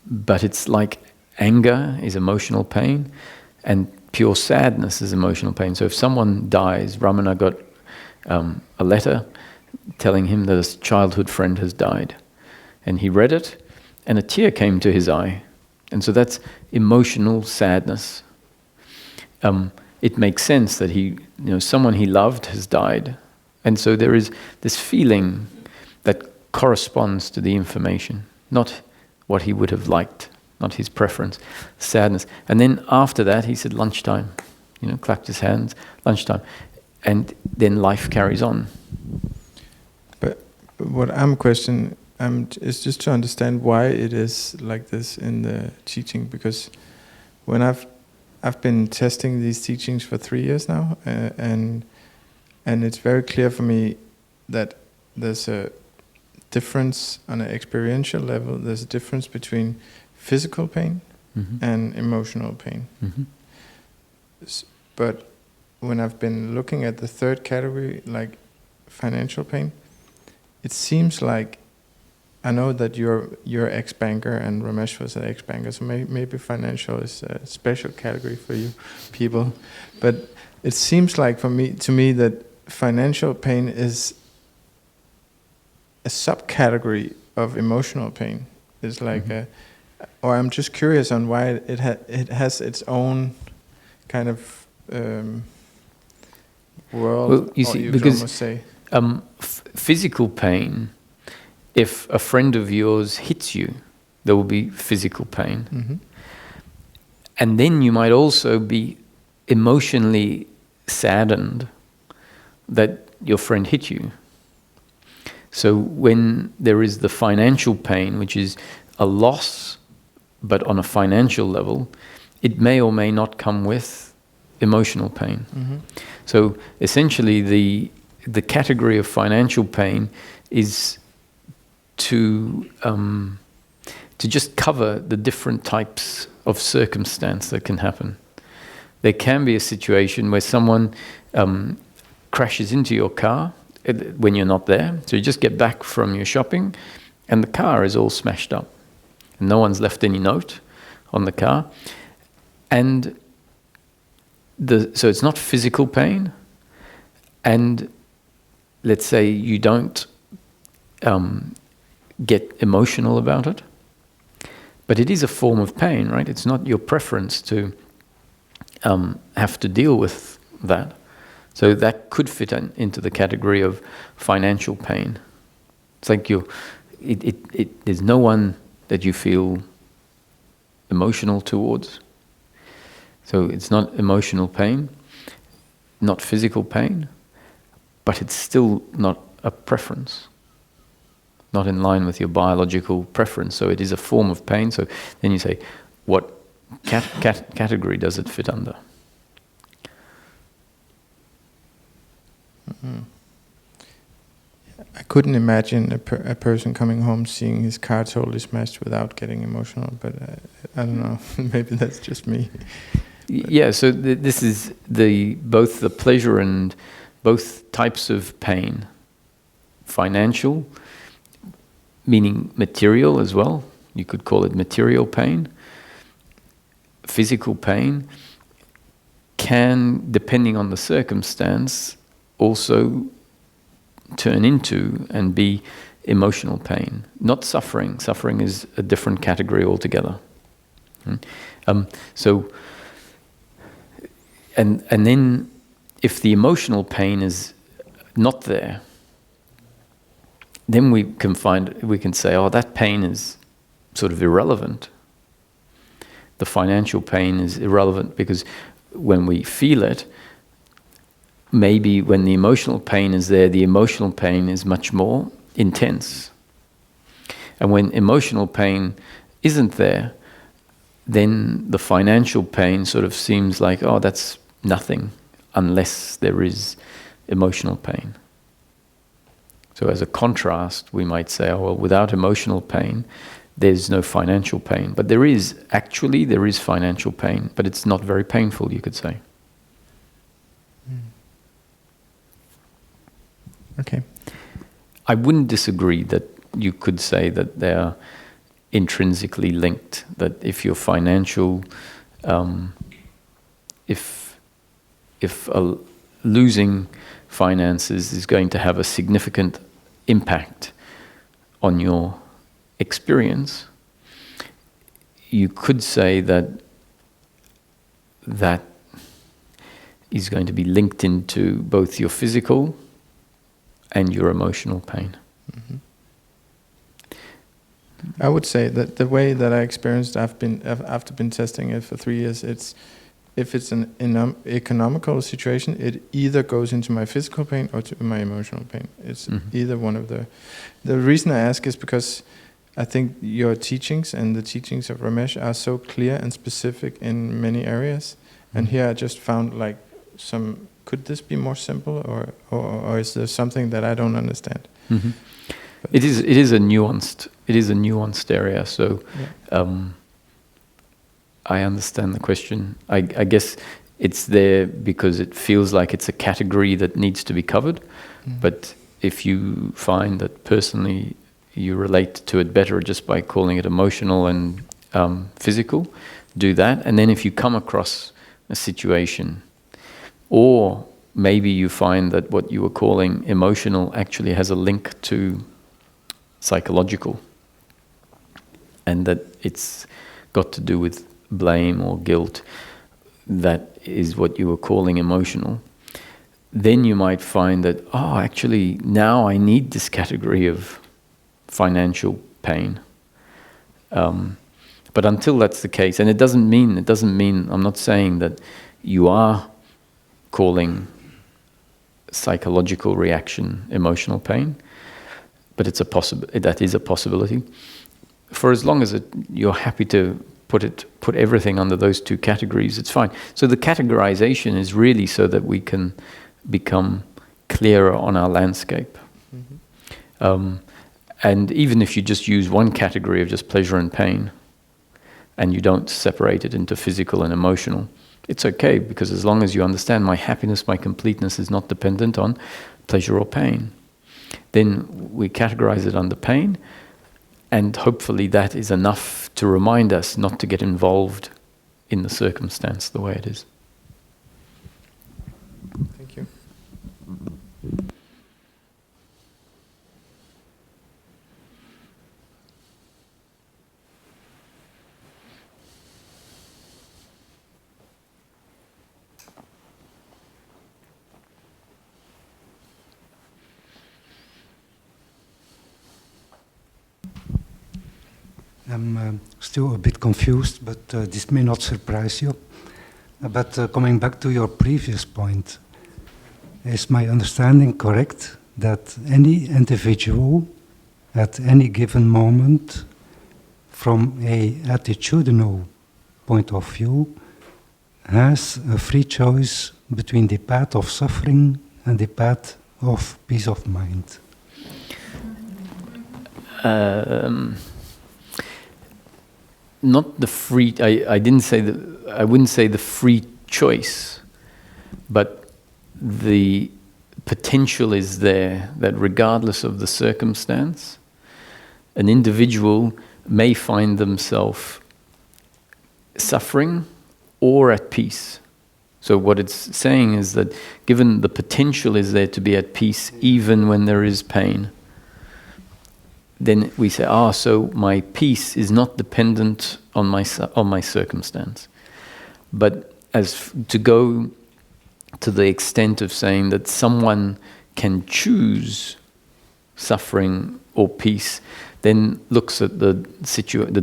But it's like anger is emotional pain, and pure sadness is emotional pain. So if someone dies, Ramana got a letter telling him that his childhood friend has died. And he read it, and a tear came to his eye. And so that's emotional sadness. It makes sense that someone he loved has died. And so there is this feeling that corresponds to the information, not what he would have liked, not his preference, sadness. And then after that, he said, lunchtime, clapped his hands, lunchtime. And then life carries on. But what I'm questioning is just to understand why it is like this in the teaching, because when I've been testing these teachings for 3 years now, and it's very clear for me that there's a difference on an experiential level. There's a difference between physical pain and emotional pain. But when I've been looking at the third category, like financial pain, it seems like, I know that you're ex-banker and Ramesh was an ex-banker, so maybe financial is a special category for you people. But it seems like to me that financial pain is a subcategory of emotional pain. It's like or I'm just curious on why it has its own kind of world. Well, you see, because almost say physical pain, if a friend of yours hits you, there will be physical pain. And then you might also be emotionally saddened that your friend hit you. So when there is the financial pain, which is a loss, but on a financial level, it may or may not come with emotional pain. So essentially the category of financial pain is to just cover the different types of circumstance that can happen. There can be a situation where someone crashes into your car when you're not there. So you just get back from your shopping and the car is all smashed up. And no one's left any note on the car. And so it's not physical pain. And let's say you don't get emotional about it. But it is a form of pain, right? It's not your preference to have to deal with that. So that could fit into the category of financial pain. It's like there's no one that you feel emotional towards. So it's not emotional pain, not physical pain, but it's still not a preference, not in line with your biological preference. So it is a form of pain. So then you say, what category does it fit under? I couldn't imagine a person coming home seeing his car totally smashed without getting emotional, but I don't know. Maybe that's just me. Yeah, so this is both the pleasure and both types of pain. Financial, meaning material as well. You could call it material pain. Physical pain can, depending on the circumstance, also turn into and be emotional pain, not suffering. Suffering is a different category altogether. So, and then if the emotional pain is not there, then we can say, oh, that pain is sort of irrelevant. The financial pain is irrelevant because when we feel it, maybe when the emotional pain is there, the emotional pain is much more intense. And when emotional pain isn't there, then the financial pain sort of seems like, oh, that's nothing unless there is emotional pain. So as a contrast, we might say, oh, well, without emotional pain, there's no financial pain. But there is financial pain, but it's not very painful, you could say. Okay. I wouldn't disagree that you could say that they are intrinsically linked, that if your financial, if losing finances is going to have a significant impact on your experience, you could say that that is going to be linked into both your physical and your emotional pain. Mm-hmm. I would say that the way that I experienced, after been testing it for 3 years, if it's an economical situation, it either goes into my physical pain or to my emotional pain. It's either one of the. The reason I ask is because I think your teachings and the teachings of Ramesh are so clear and specific in many areas. And here I just found like some. Could this be more simple, or is there something that I don't understand? Mm-hmm. It is a nuanced area. So. Yeah. I understand the question. I guess it's there because it feels like it's a category that needs to be covered. Mm. But if you find that personally you relate to it better just by calling it emotional and physical, do that. And then if you come across a situation, or maybe you find that what you were calling emotional actually has a link to psychological, and that it's got to do with blame or guilt, that is what you were calling emotional, then you might find that, oh, actually now I need this category of financial pain. But until that's the case, and it doesn't mean, I'm not saying that you are calling psychological reaction emotional pain, but that is a possibility. For as long as you're happy to put everything under those two categories, it's fine. So the categorization is really so that we can become clearer on our landscape. Mm-hmm. And even if you just use one category of just pleasure and pain, and you don't separate it into physical and emotional, it's okay, because as long as you understand my happiness, my completeness is not dependent on pleasure or pain, then we categorize it under pain. And hopefully that is enough to remind us not to get involved in the circumstance the way it is. Thank you. I'm still a bit confused, but this may not surprise you. But coming back to your previous point, is my understanding correct that any individual at any given moment, from a attitudinal point of view, has a free choice between the path of suffering and the path of peace of mind? Not the free. I didn't say I wouldn't say the free choice, but the potential is there that regardless of the circumstance, an individual may find themselves suffering or at peace. So what it's saying is that given the potential is there to be at peace even when there is pain, then we say, so my peace is not dependent on my circumstance. But as to go to the extent of saying that someone can choose suffering or peace, then looks at the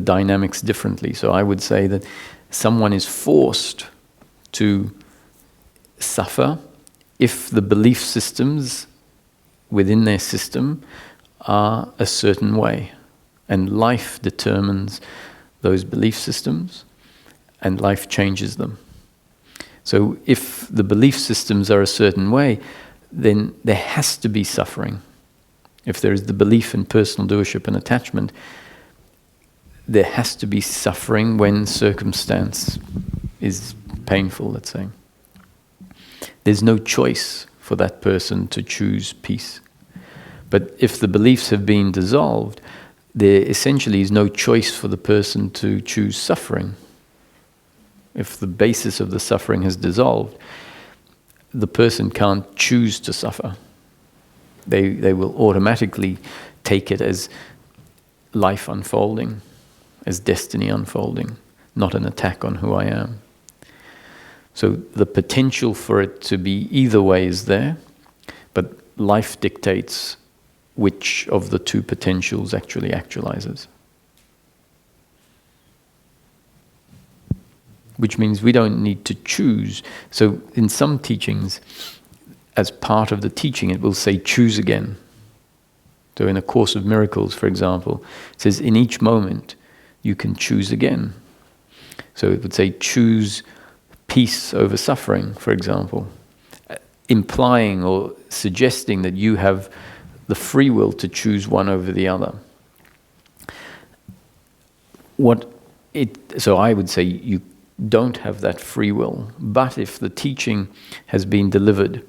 dynamics differently. So I would say that someone is forced to suffer if the belief systems within their system are a certain way. And life determines those belief systems, and life changes them. So if the belief systems are a certain way, then there has to be suffering. If there is the belief in personal doership and attachment, there has to be suffering when circumstance is painful, let's say. There's no choice for that person to choose peace. But if the beliefs have been dissolved, there essentially is no choice for the person to choose suffering. If the basis of the suffering has dissolved, the person can't choose to suffer. They will automatically take it as life unfolding, as destiny unfolding, not an attack on who I am. So the potential for it to be either way is there, but life dictates which of the two potentials actually actualizes. Which means we don't need to choose. So in some teachings, as part of the teaching, it will say, choose again. So in A Course of Miracles, for example, it says, in each moment, you can choose again. So it would say, choose peace over suffering, for example, implying or suggesting that you have the free will to choose one over the other. So I would say you don't have that free will, but if the teaching has been delivered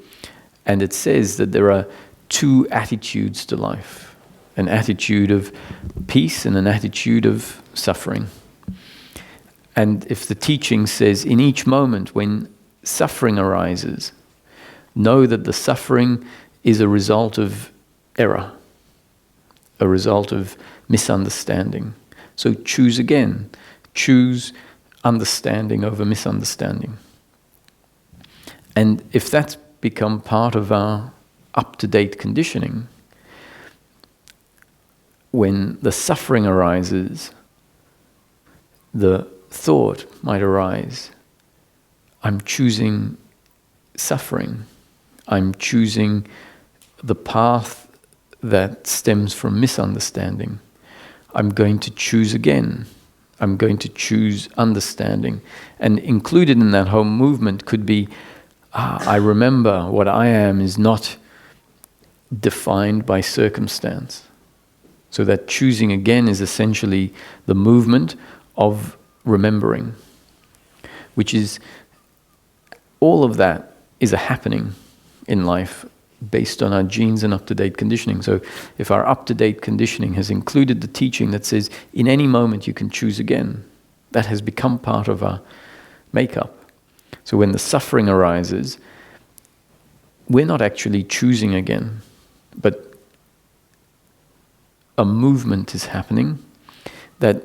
and it says that there are two attitudes to life, an attitude of peace and an attitude of suffering. And if the teaching says in each moment when suffering arises, know that the suffering is a result of error, a result of misunderstanding. So choose again. Choose understanding over misunderstanding. And if that's become part of our up-to-date conditioning, when the suffering arises, the thought might arise, I'm choosing suffering. I'm choosing the path that stems from misunderstanding. I'm going to choose again. I'm going to choose understanding. And included in that whole movement could be, I remember what I am is not defined by circumstance. So that choosing again is essentially the movement of remembering, which is, all of that is a happening in life based on our genes and up-to-date conditioning. So if our up-to-date conditioning has included the teaching that says in any moment you can choose again, that has become part of our makeup. So when the suffering arises, we're not actually choosing again, but a movement is happening that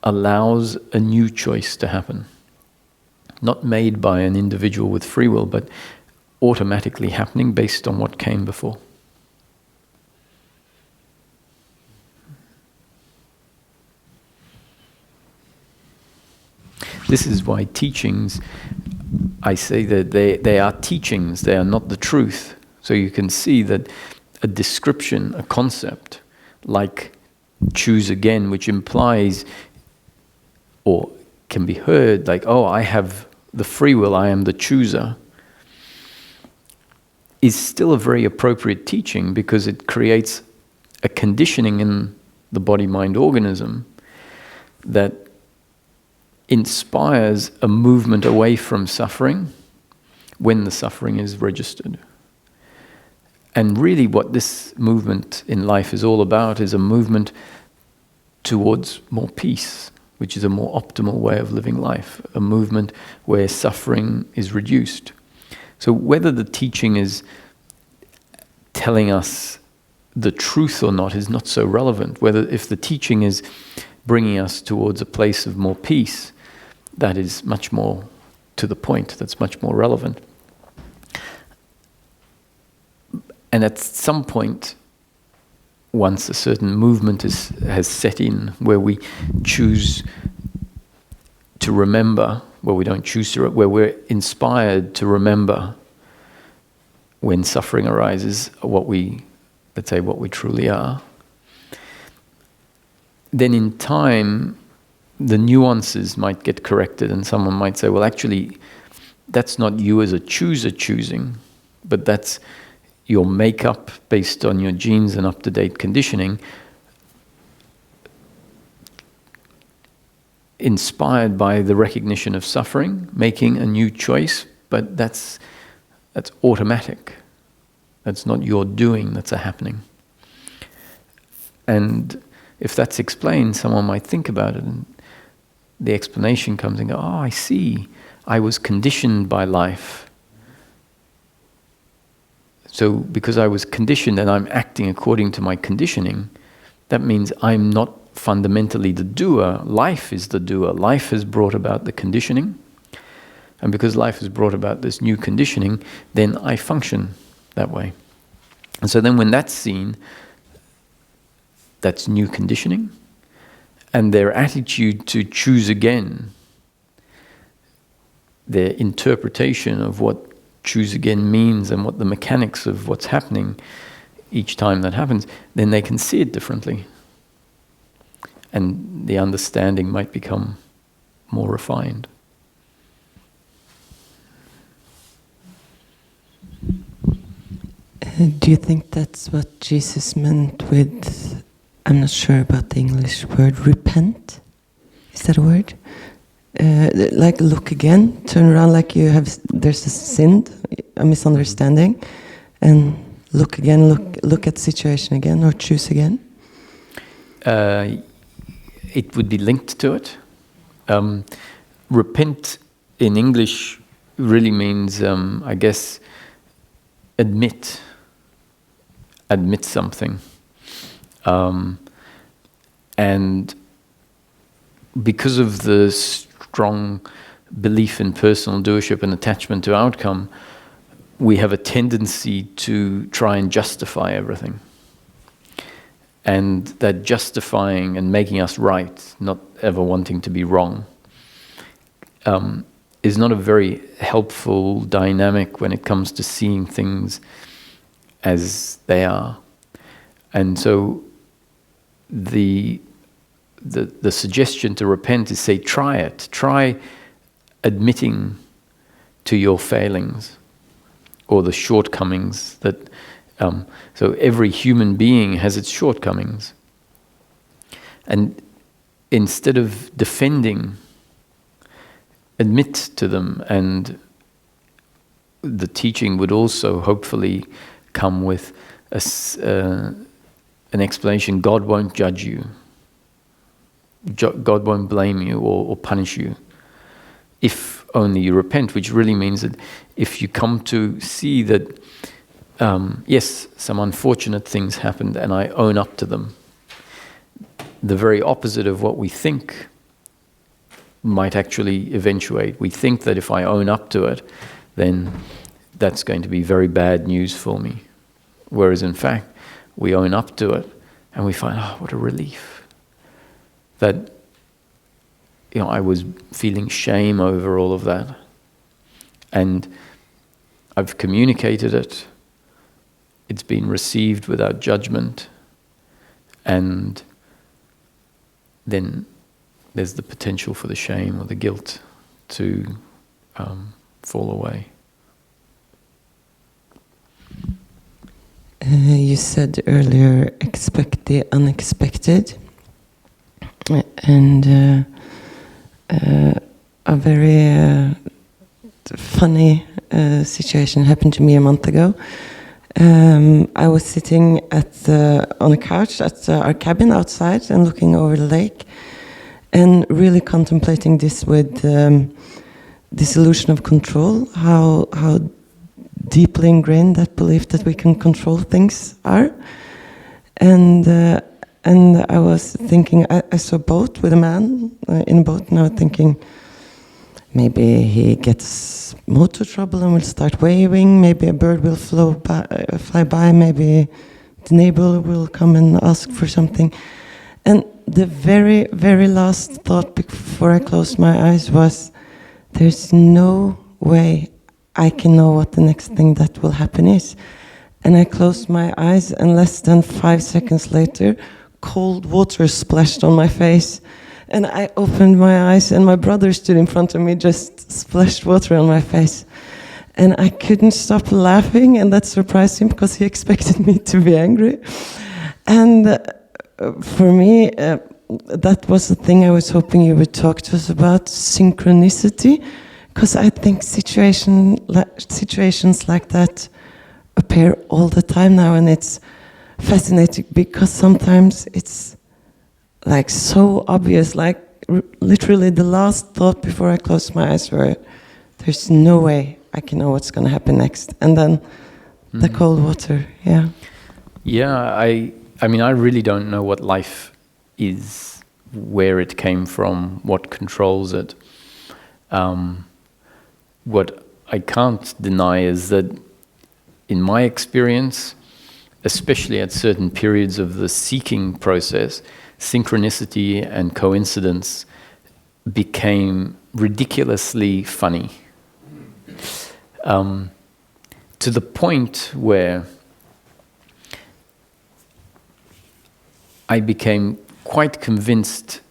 allows a new choice to happen. Not made by an individual with free will, but automatically happening based on what came before. This is why teachings, I say that they are teachings, they are not the truth. So you can see that a description, a concept, like choose again, which implies or can be heard like, I have the free will, I am the chooser, is still a very appropriate teaching because it creates a conditioning in the body-mind organism that inspires a movement away from suffering when the suffering is registered. And really what this movement in life is all about is a movement towards more peace, which is a more optimal way of living life, a movement where suffering is reduced. So whether the teaching is telling us the truth or not is not so relevant. If the teaching is bringing us towards a place of more peace, that is much more to the point, that's much more relevant. And at some point, once a certain movement has set in, where we choose to remember, where we don't choose to, where we're inspired to remember when suffering arises, what we truly are, then in time, the nuances might get corrected, and someone might say, well, actually, that's not you as a chooser choosing, but that's your makeup based on your genes and up-to-date conditioning, inspired by the recognition of suffering, making a new choice, but that's automatic. That's not your doing, that's a happening. And if that's explained, someone might think about it, and the explanation comes and go, oh, I see, I was conditioned by life. So because I was conditioned and I'm acting according to my conditioning, that means I'm not fundamentally the doer. Life is the doer. Life has brought about the conditioning. And because life has brought about this new conditioning, then I function that way. And so then when that's seen, that's new conditioning. And their attitude to choose again, their interpretation of what choose again means and what the mechanics of what's happening each time that happens, then they can see it differently. And the understanding might become more refined. Do you think that's what Jesus meant with, I'm not sure about the English word, repent? Is that a word? Like look again, turn around, like there's a sin, a misunderstanding, and look again, look at the situation again, or choose again? It would be linked to it. Repent in English really means, I guess, admit something. And because of the strong belief in personal doership and attachment to outcome, we have a tendency to try and justify everything. And that justifying and making us right, not ever wanting to be wrong, is not a very helpful dynamic when it comes to seeing things as they are. And so the suggestion to repent is, say, try it. Try admitting to your failings or the shortcomings that. So every human being has its shortcomings, and instead of defending, admit to them. And the teaching would also hopefully come with an explanation. God won't judge you. God won't blame you or punish you if only you repent, which really means that if you come to see that, yes, some unfortunate things happened and I own up to them, the very opposite of what we think might actually eventuate. We think that if I own up to it, then that's going to be very bad news for me. Whereas in fact, we own up to it and we find, oh, what a relief. That, I was feeling shame over all of that. And I've communicated it. It's been received without judgment. And then there's the potential for the shame or the guilt to fall away. You said earlier, expect the unexpected. And a very funny situation happened to me a month ago. I was sitting on a couch at our cabin outside and looking over the lake. and really contemplating this with this illusion of control, how deeply ingrained that belief that we can control things are. And I was thinking, I saw a boat with a man in a boat, and I was thinking, maybe he gets motor trouble and will start waving, maybe a bird will fly by, maybe the neighbor will come and ask for something. And the very, very last thought before I closed my eyes was, there's no way I can know what the next thing that will happen is. And I closed my eyes, and less than 5 seconds later, cold water splashed on my face. And I opened my eyes, and my brother stood in front of me, just splashed water on my face. And I couldn't stop laughing, and that surprised him because he expected me to be angry. And for me, that was the thing I was hoping you would talk to us about, synchronicity, because I think situations like that appear all the time now, and it's fascinating because sometimes it's like so obvious, like literally the last thought before I closed my eyes were, there's no way I can know what's going to happen next, and then the cold water. I mean, I really don't know what life is, where it came from, what controls it. What I can't deny is that in my experience, especially at certain periods of the seeking process, synchronicity and coincidence became ridiculously funny. To the point where I became quite convinced,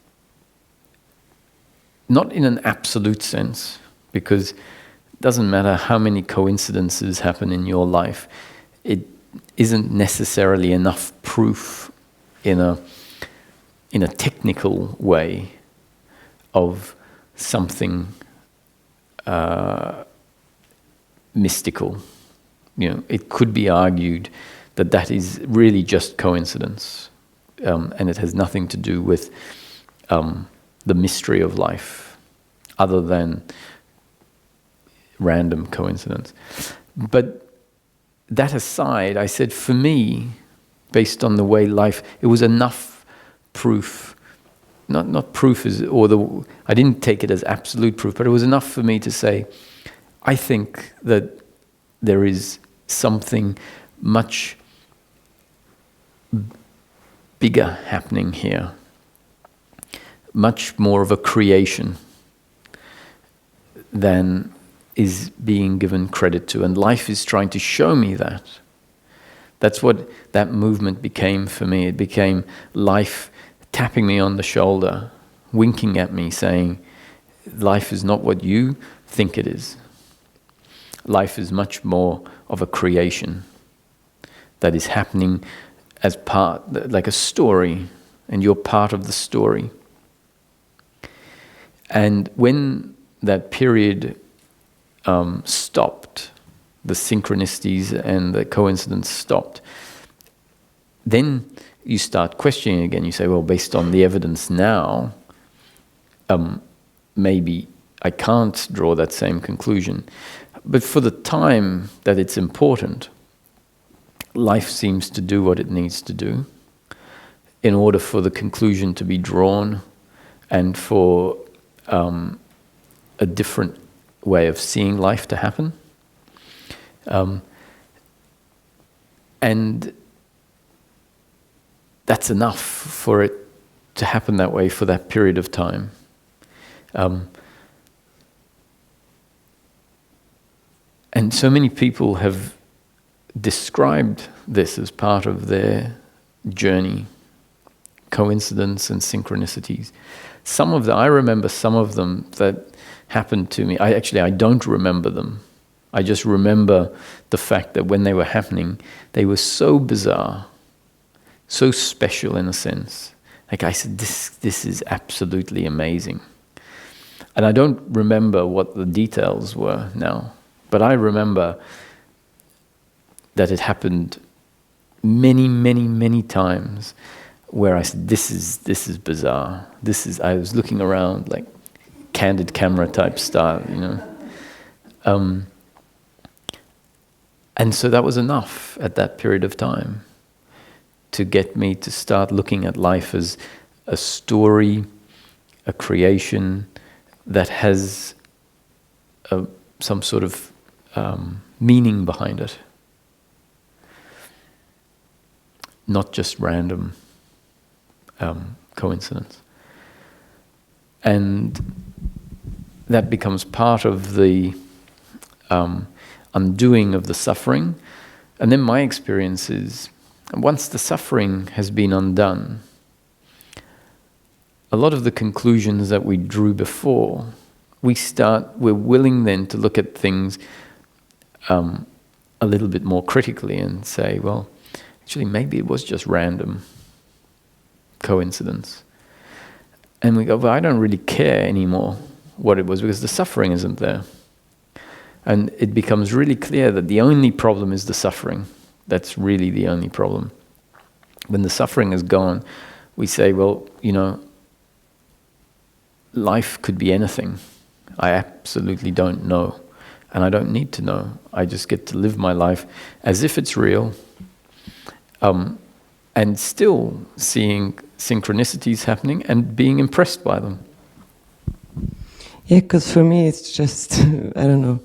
not in an absolute sense, because it doesn't matter how many coincidences happen in your life, it isn't necessarily enough proof in a technical way of something mystical. You know, it could be argued that that is really just coincidence, and it has nothing to do with the mystery of life, other than random coincidence. But that aside, I said, for me, based on the way life, it was enough proof. Not proof is, I didn't take it as absolute proof, but it was enough for me to say, I think that there is something much bigger happening here, much more of a creation than is being given credit to, and life is trying to show me that. That's what that movement became for me. It became life tapping me on the shoulder, winking at me, saying, life is not what you think it is. Life is much more of a creation that is happening as part, like a story, and you're part of the story. And when that period stopped, the synchronicities and the coincidence stopped, then you start questioning again. You say, well, based on the evidence now, maybe I can't draw that same conclusion. But for the time that it's important, life seems to do what it needs to do in order for the conclusion to be drawn and for a different way of seeing life to happen. And that's enough for it to happen that way for that period of time. And so many people have described this as part of their journey, coincidence and synchronicities. I remember some of them that happened to me. I don't remember them. I just remember the fact that when they were happening, they were so bizarre, so special in a sense. Like I said, this is absolutely amazing. And I don't remember what the details were now, but I remember that it happened many, many, many times. where I said, this is bizarre. I was looking around like candid camera type style, you know. And so that was enough at that period of time to get me to start looking at life as a story, a creation that has some sort of meaning behind it. Not just random coincidence. And that becomes part of the undoing of the suffering. And then my experience is, once the suffering has been undone, a lot of the conclusions that we drew before, we're willing then to look at things a little bit more critically and say, well, actually maybe it was just random coincidence. And we go, well, I don't really care anymore what it was because the suffering isn't there. And it becomes really clear that the only problem is the suffering. That's really the only problem. When the suffering is gone, we say, well, you know, life could be anything. I absolutely don't know. And I don't need to know. I just get to live my life as if it's real, and still seeing synchronicities happening and being impressed by them. Yeah, because for me it's just, I don't know,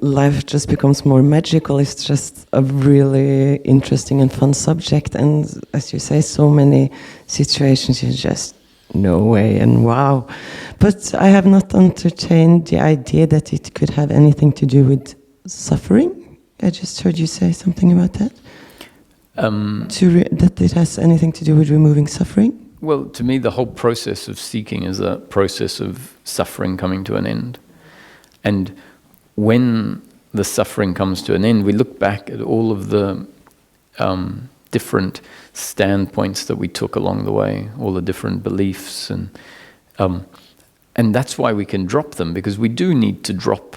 life just becomes more magical. It's just a really interesting and fun subject, and as you say, so many situations you just no way and wow. But I have not entertained the idea that it could have anything to do with suffering. I just heard you say something about that. That it has anything to do with removing suffering. Well, to me, the whole process of seeking is a process of suffering coming to an end. And when the suffering comes to an end, we look back at all of the different standpoints that we took along the way, all the different beliefs, and that's why we can drop them, because we do need to drop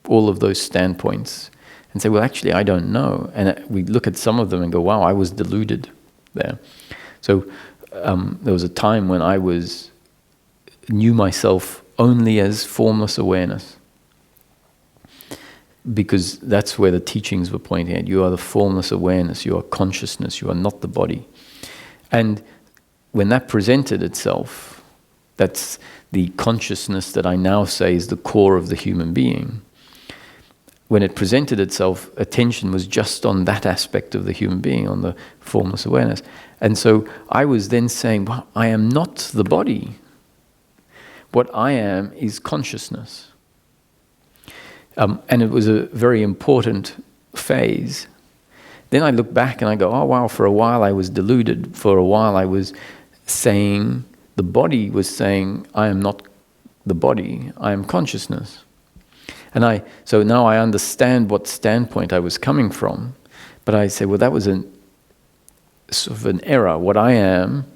all of those standpoints and say, well, actually, I don't know. And we look at some of them and go, wow, I was deluded there. So there was a time when I knew myself only as formless awareness, because that's where the teachings were pointing at. You are the formless awareness, you are consciousness, you are not the body. And when that presented itself, that's the consciousness that I now say is the core of the human being. When it presented itself, attention was just on that aspect of the human being, on the formless awareness. And so I was then saying, well, I am not the body. What I am is consciousness. And it was a very important phase. Then I look back and I go, oh wow, for a while I was deluded. For a while I was saying, the body was saying, I am not the body, I am consciousness. And so now I understand what standpoint I was coming from. But I say, well, that was sort of an error. What I am,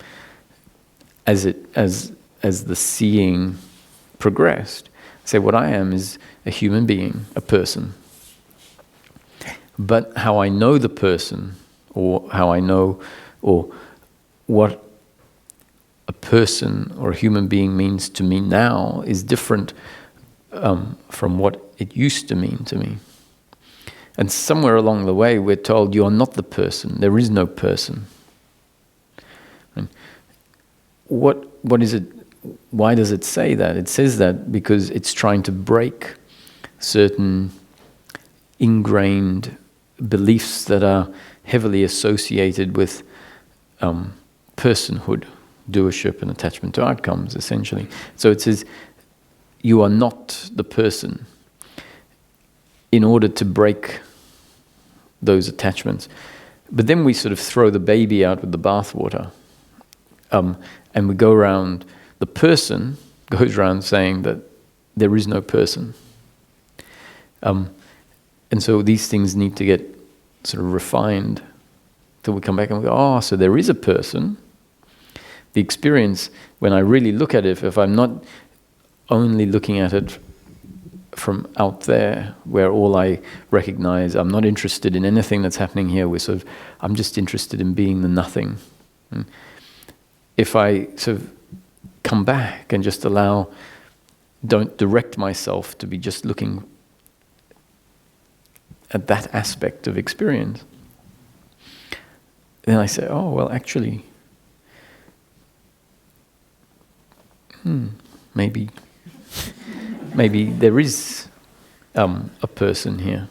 as the seeing progressed, I say what I am is a human being, a person. But how I know the person, or how I know, or what a person or a human being means to me now is different from what it used to mean to me. And somewhere along the way we're told, you are not the person, there is no person. And what is it? Why does it say that? It says that because it's trying to break certain ingrained beliefs that are heavily associated with personhood, doership, and attachment to outcomes, essentially. So it says, you are not the person, in order to break those attachments. But then we sort of throw the baby out with the bathwater, and we go around, the person goes around saying that there is no person. And so these things need to get sort of refined till we come back and we go, oh, so there is a person. The experience, when I really look at it, if I'm not only looking at it from out there, where all I recognize, I'm not interested in anything that's happening here. I'm just interested in being the nothing. If I sort of come back and just don't direct myself to be just looking at that aspect of experience, then I say, oh, well, actually, maybe there is a person here.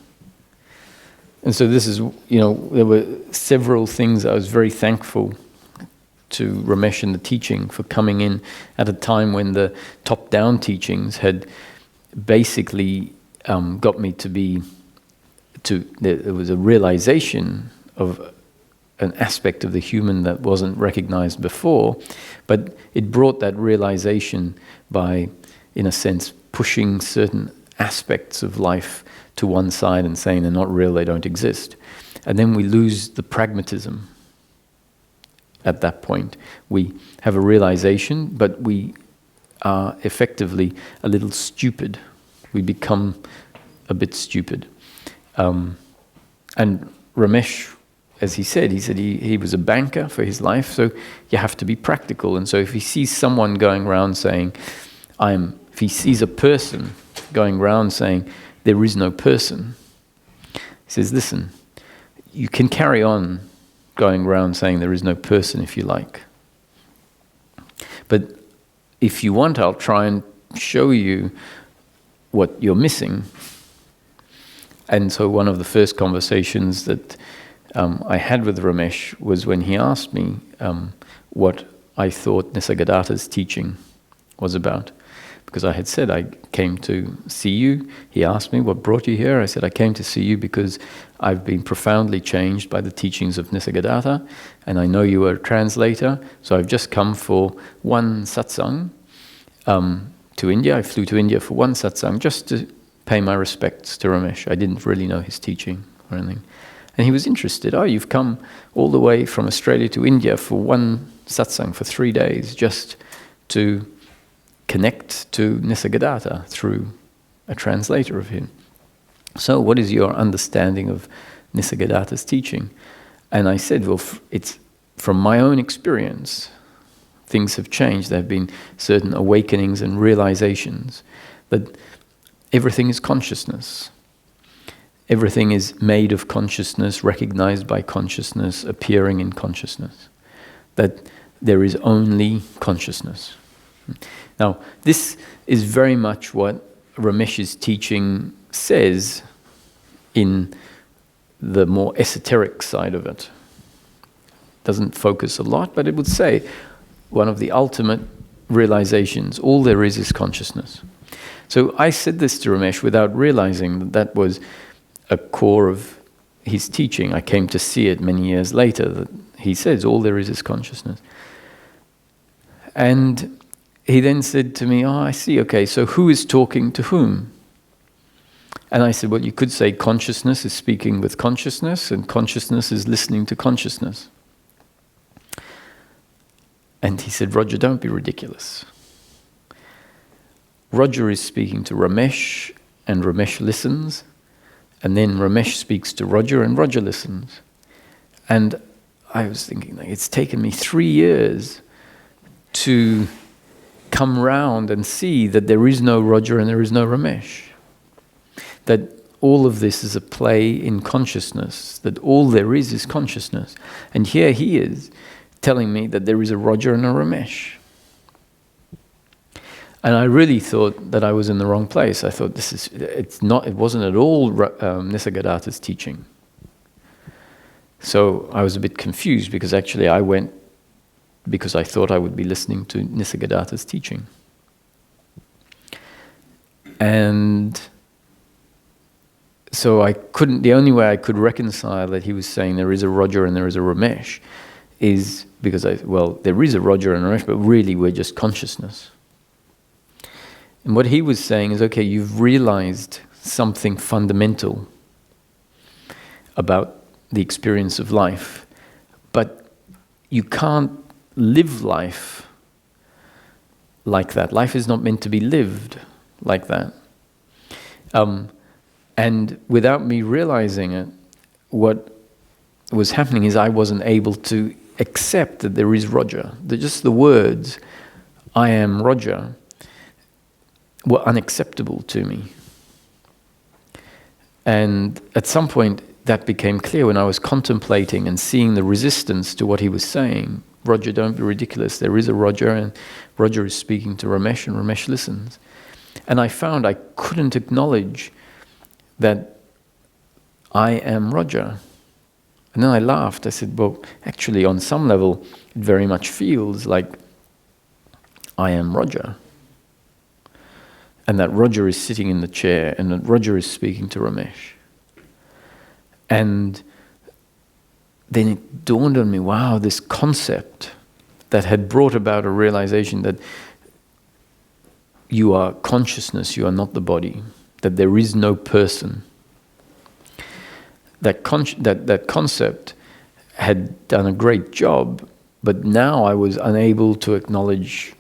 And so this is, there were several things I was very thankful to Ramesh and the teaching for coming in at a time when the top-down teachings had basically got me there was a realization of an aspect of the human that wasn't recognized before, but it brought that realization by, in a sense, pushing certain aspects of life to one side and saying they're not real, they don't exist. And then we lose the pragmatism at that point. We have a realization, but we are effectively a little stupid. We become a bit stupid. And Ramesh, as he said he was a banker for his life, so you have to be practical. And so if he sees someone going around saying, if he sees a person going around saying, there is no person, he says, listen, you can carry on going around saying there is no person if you like. But if you want, I'll try and show you what you're missing. And so one of the first conversations that I had with Ramesh was when he asked me what I thought Nisargadatta's teaching was about. Because I had said I came to see you. He asked me, what brought you here? I said, I came to see you because I've been profoundly changed by the teachings of Nisargadatta, and I know you were a translator, so I've just come for one satsang to India. I flew to India for one satsang just to pay my respects to Ramesh. I didn't really know his teaching or anything. And he was interested. Oh, you've come all the way from Australia to India for one satsang for 3 days just to connect to Nisargadatta through a translator of him. So what is your understanding of Nisargadatta's teaching? And I said, well, it's from my own experience. Things have changed. There have been certain awakenings and realizations that everything is consciousness. Everything is made of consciousness, recognized by consciousness, appearing in consciousness. That there is only consciousness. Now, this is very much what Ramesh's teaching says in the more esoteric side of it. Doesn't focus a lot, but it would say one of the ultimate realizations, all there is consciousness. So I said this to Ramesh without realizing that that was a core of his teaching. I came to see it many years later, that he says all there is consciousness. And he then said to me, oh, I see, okay, so who is talking to whom? And I said, well, you could say consciousness is speaking with consciousness, and consciousness is listening to consciousness. And he said, Roger, don't be ridiculous. Roger is speaking to Ramesh, and Ramesh listens, and then Ramesh speaks to Roger, and Roger listens. And I was thinking, like, it's taken me 3 years to come round and see that there is no Roger and there is no Ramesh. That all of this is a play in consciousness, that all there is consciousness. And here he is telling me that there is a Roger and a Ramesh. And I really thought that I was in the wrong place. I thought it wasn't at all Nisargadatta's teaching. So I was a bit confused because actually I went because I thought I would be listening to Nisargadatta's teaching. And so the only way I could reconcile that he was saying there is a Roger and there is a Ramesh is because there is a Roger and a Ramesh, but really we're just consciousness. And what he was saying is, okay, you've realized something fundamental about the experience of life, but you can't live life like that. Life is not meant to be lived like that. And without me realizing it, what was happening is I wasn't able to accept that there is Roger. Just the words, I am Roger, were unacceptable to me. And at some point that became clear when I was contemplating and seeing the resistance to what he was saying. Roger, don't be ridiculous. There is a Roger, and Roger is speaking to Ramesh, and Ramesh listens. And I found I couldn't acknowledge that I am Roger. And then I laughed. I said, well, actually, on some level, it very much feels like I am Roger. And that Roger is sitting in the chair, and that Roger is speaking to Ramesh. And then it dawned on me, wow, this concept that had brought about a realization that you are consciousness, you are not the body, that there is no person. That concept had done a great job, but now I was unable to acknowledge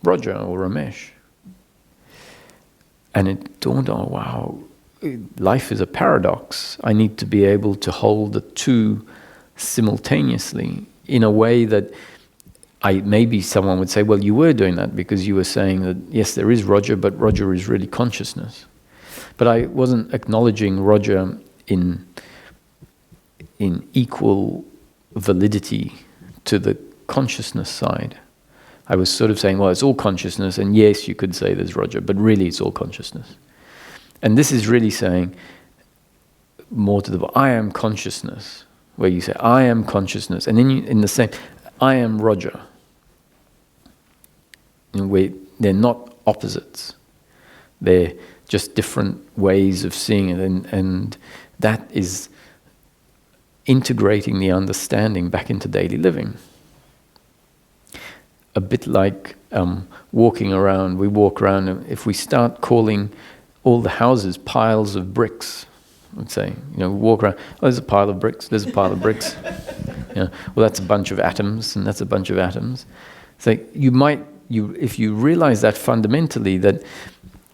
Roger or Ramesh. And it dawned on, wow, life is a paradox. I need to be able to hold the two simultaneously in a way that maybe someone would say, well, you were doing that because you were saying that, yes, there is Roger, but Roger is really consciousness. But I wasn't acknowledging Roger in equal validity to the consciousness side. I was sort of saying, well, it's all consciousness, and yes, you could say there's Roger, but really it's all consciousness. And this is really saying more to the I am consciousness, where you say, I am consciousness, and then in the same, I am Roger. They're not opposites. They're just different ways of seeing it, and that is integrating the understanding back into daily living. A bit like walking around, we walk around, and if we start calling all the houses piles of bricks, I'd say, walk around, oh, there's a pile of bricks, there's a pile of bricks. Well, that's a bunch of atoms, and that's a bunch of atoms. So if you realize that fundamentally, that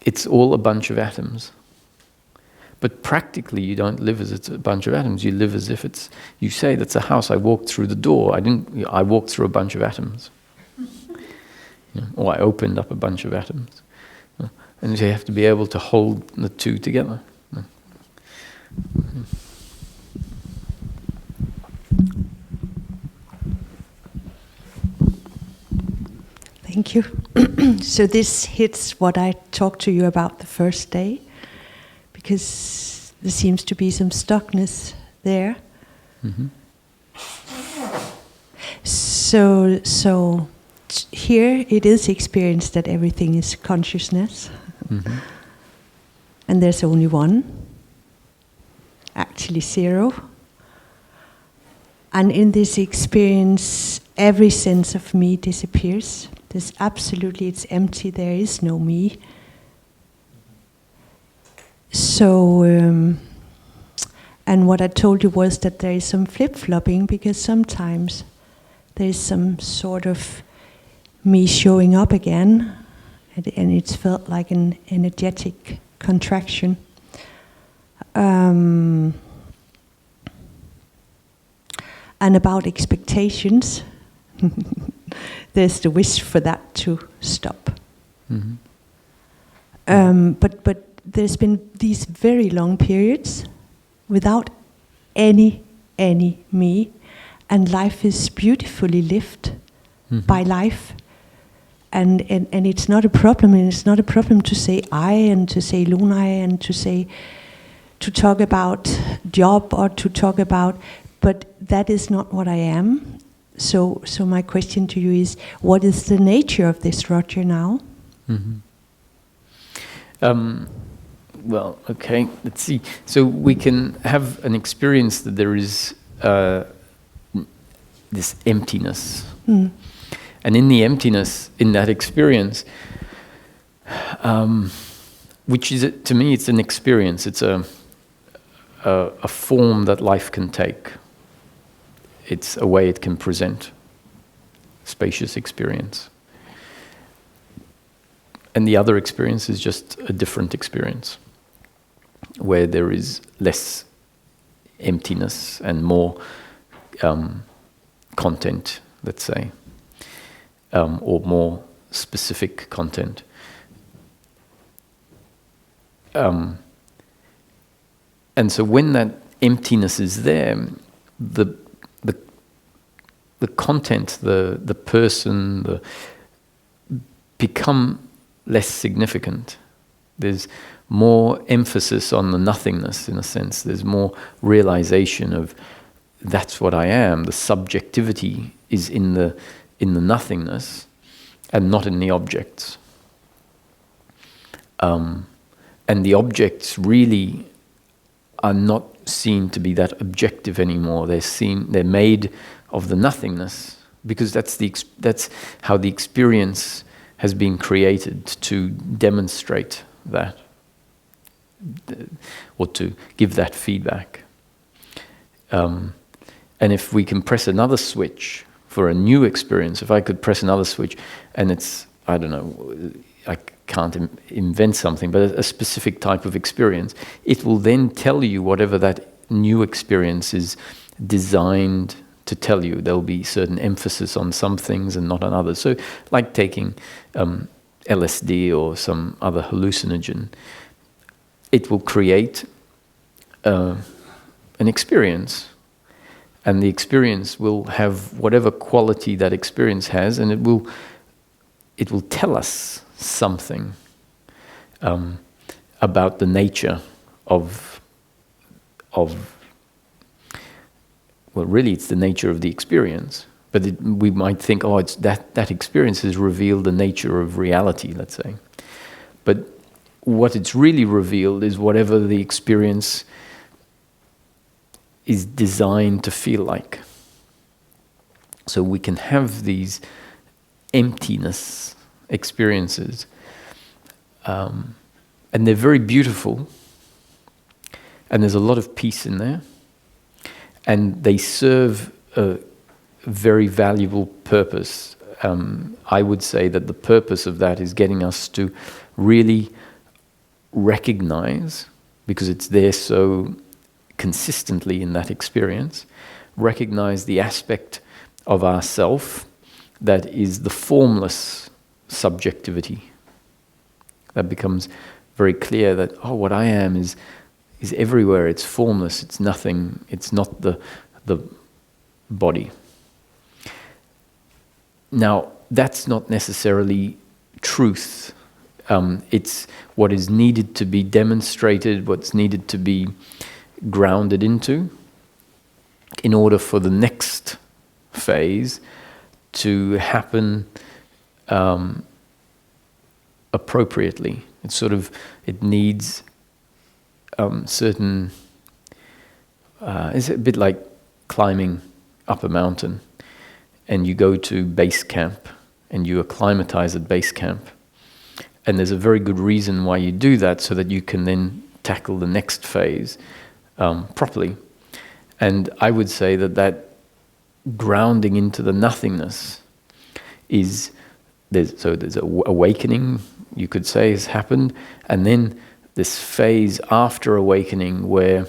it's all a bunch of atoms. But practically, you don't live as it's a bunch of atoms. You live as if you say, that's a house, I walked through the door. I walked through a bunch of atoms. Or I opened up a bunch of atoms. And you have to be able to hold the two together. Thank you. So this hits what I talked to you about the first day, because there seems to be some stuckness there. Mm-hmm. So here it is experienced that everything is consciousness. Mm-hmm. And there's only one, actually zero. And in this experience, every sense of me disappears. It's empty, there is no me. So, and what I told you was that there is some flip-flopping, because sometimes there is some sort of me showing up again, and it's felt like an energetic contraction. And about expectations, there's the wish for that to stop. Mm-hmm. But there's been these very long periods without any me, and life is beautifully lived by life. And it's not a problem, and it's not a problem to say I and to say Lunai and to talk about job or to talk about, but that is not what I am. So my question to you is, what is the nature of this Roger now? Mm-hmm. Well, okay, let's see. So we can have an experience that there is this emptiness. And in the emptiness, in that experience, which is, to me, it's an experience. It's a form that life can take. It's a way it can present. Spacious experience. And the other experience is just a different experience. where there is less emptiness and more content, let's say, or more specific content. And so when that emptiness is there, the content, the person, become less significant. There's more emphasis on the nothingness, in a sense. There's more realization of that's what I am. The subjectivity is in the nothingness and not in the objects. And the objects really are not seen to be that objective anymore. They're made of the nothingness, because that's how the experience has been created to demonstrate that, or to give that feedback. And if we can press another switch for a new experience, if I could press another switch and it's, I don't know, I can't invent something, but a specific type of experience, it will then tell you whatever that new experience is designed to tell you. There'll be certain emphasis on some things and not on others. So like taking LSD or some other hallucinogen, it will create an experience, and the experience will have whatever quality that experience has, and it will tell us something about the nature of well, really it's the nature of the experience, but we might think, oh, it's that experience has revealed the nature of reality, let's say. But what it's really revealed is whatever the experience is designed to feel like. So we can have these emptiness experiences, and they're very beautiful, and there's a lot of peace in there, and they serve a very valuable purpose. I would say that the purpose of that is getting us to really recognize, because it's there so consistently in that experience, recognize the aspect of ourself that is the formless subjectivity. That becomes very clear that, oh, what I am is everywhere, it's formless, it's nothing, it's not the body. Now, that's not necessarily truth. It's what is needed to be demonstrated, what's needed to be grounded into, in order for the next phase to happen appropriately. It needs certain, it's a bit like climbing up a mountain, and you go to base camp and you acclimatize at base camp, and there's a very good reason why you do that, so that you can then tackle the next phase properly. And I would say that grounding into the nothingness is, there's an awakening, you could say, has happened, and then this phase after awakening where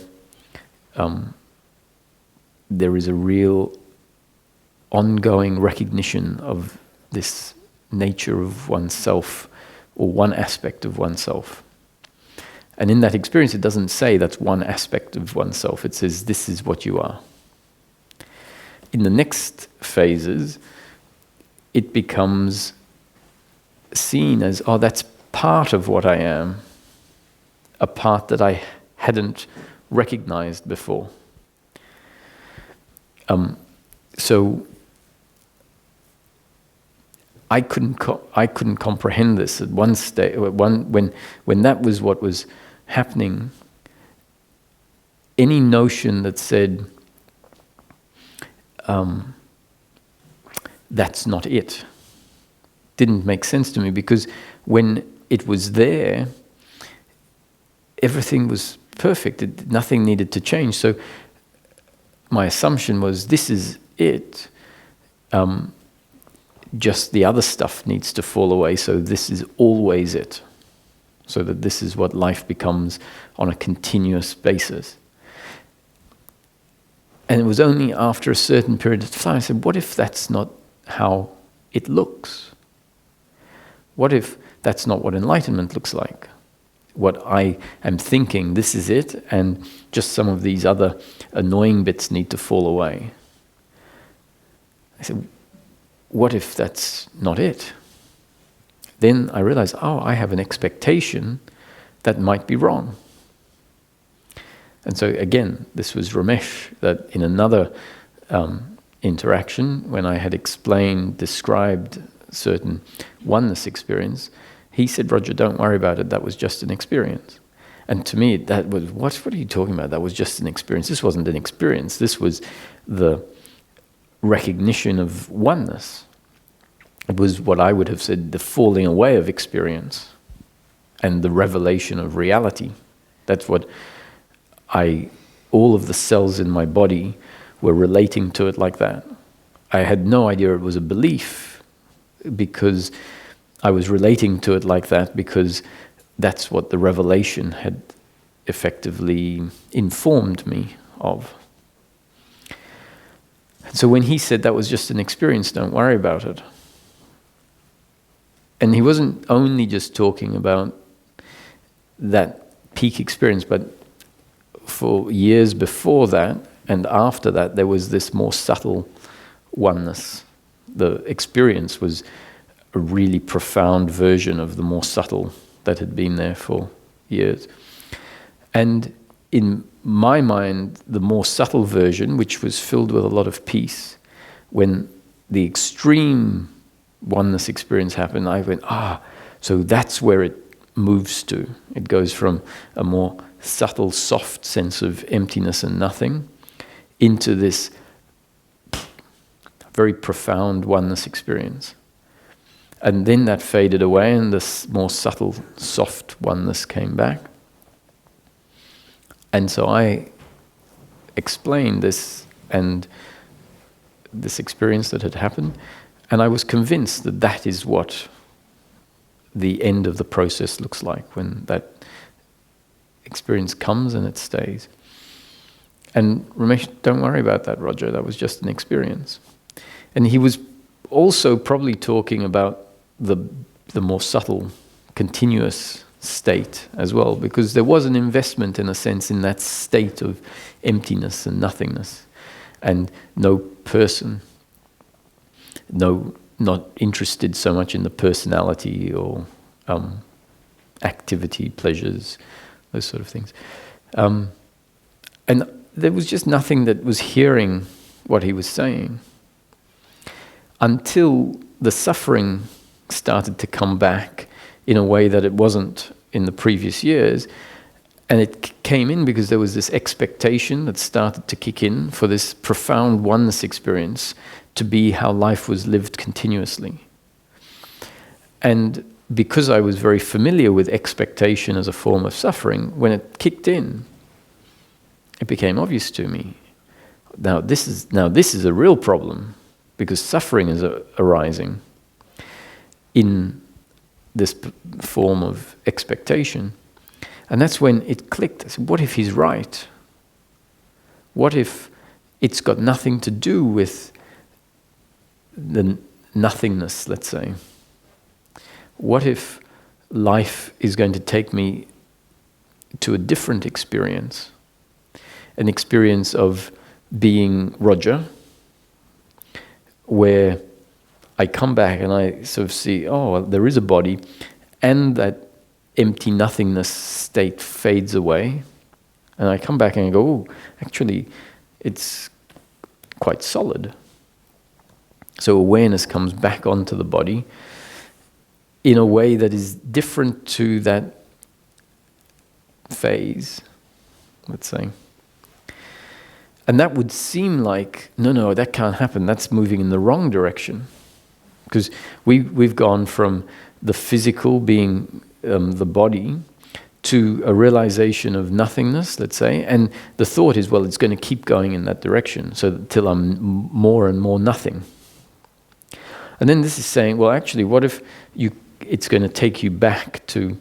there is a real ongoing recognition of this nature of oneself, or one aspect of oneself. And in that experience, it doesn't say that's one aspect of oneself, it says this is what you are. In the next phases, it becomes seen as, oh, that's part of what I am, a part that I hadn't recognized before. So I couldn't comprehend this at one stage. When that was what was happening, any notion that said that's not it didn't make sense to me, because when it was there, everything was perfect. Nothing needed to change. So my assumption was, this is it. Just the other stuff needs to fall away, so this is always it. so that this is what life becomes on a continuous basis. And it was only after a certain period of time I said, what if that's not how it looks? What if that's not what enlightenment looks like? What I am thinking, this is it, and just some of these other annoying bits need to fall away. I said, what if that's not it? Then I realized, I have an expectation that might be wrong. And so again, this was Ramesh, that in another interaction, when I had described certain oneness experience, he said, Roger, don't worry about it, that was just an experience. And to me, that was, what are you talking about? That was just an experience. This wasn't an experience. This was the recognition of oneness. It was what I would have said, the falling away of experience and the revelation of reality. That's what all of the cells in my body were relating to it like that. I had no idea it was a belief, because I was relating to it like that because that's what the revelation had effectively informed me of. And so when he said that was just an experience, don't worry about it. And he wasn't only just talking about that peak experience, but for years before that and after that, there was this more subtle oneness. The experience was a really profound version of the more subtle that had been there for years. And in my mind, the more subtle version, which was filled with a lot of peace, when the extreme oneness experience happened, I went, so that's where it moves to. It goes from a more subtle, soft sense of emptiness and nothing into this very profound oneness experience. And then that faded away and this more subtle, soft oneness came back. And so I explained this and this experience that had happened, and I was convinced that that is what the end of the process looks like, when that experience comes and it stays. And Ramesh, don't worry about that, Roger, that was just an experience. And he was also probably talking about the more subtle, continuous state as well, because there was an investment, in a sense, in that state of emptiness and nothingness, and no person, not interested so much in the personality or activity, pleasures, those sort of things. And there was just nothing that was hearing what he was saying, until the suffering started to come back in a way that it wasn't in the previous years. And it came in because there was this expectation that started to kick in for this profound oneness experience to be how life was lived continuously. And because I was very familiar with expectation as a form of suffering, when it kicked in, it became obvious to me. Now this is a real problem, because suffering is arising in this form of expectation. And that's when it clicked. I said, what if he's right? What if it's got nothing to do with the nothingness, let's say? What if life is going to take me to a different experience? An experience of being Roger, where I come back and I sort of see, there is a body, and that empty nothingness state fades away, and I come back and I go, actually, it's quite solid. So awareness comes back onto the body in a way that is different to that phase, let's say. And that would seem like, no, that can't happen. That's moving in the wrong direction. Because we've gone from the physical being the body to a realization of nothingness, let's say. And the thought is, well, it's going to keep going in that direction, so till I'm more and more nothing. And then this is saying, well, actually, what if it's going to take you back to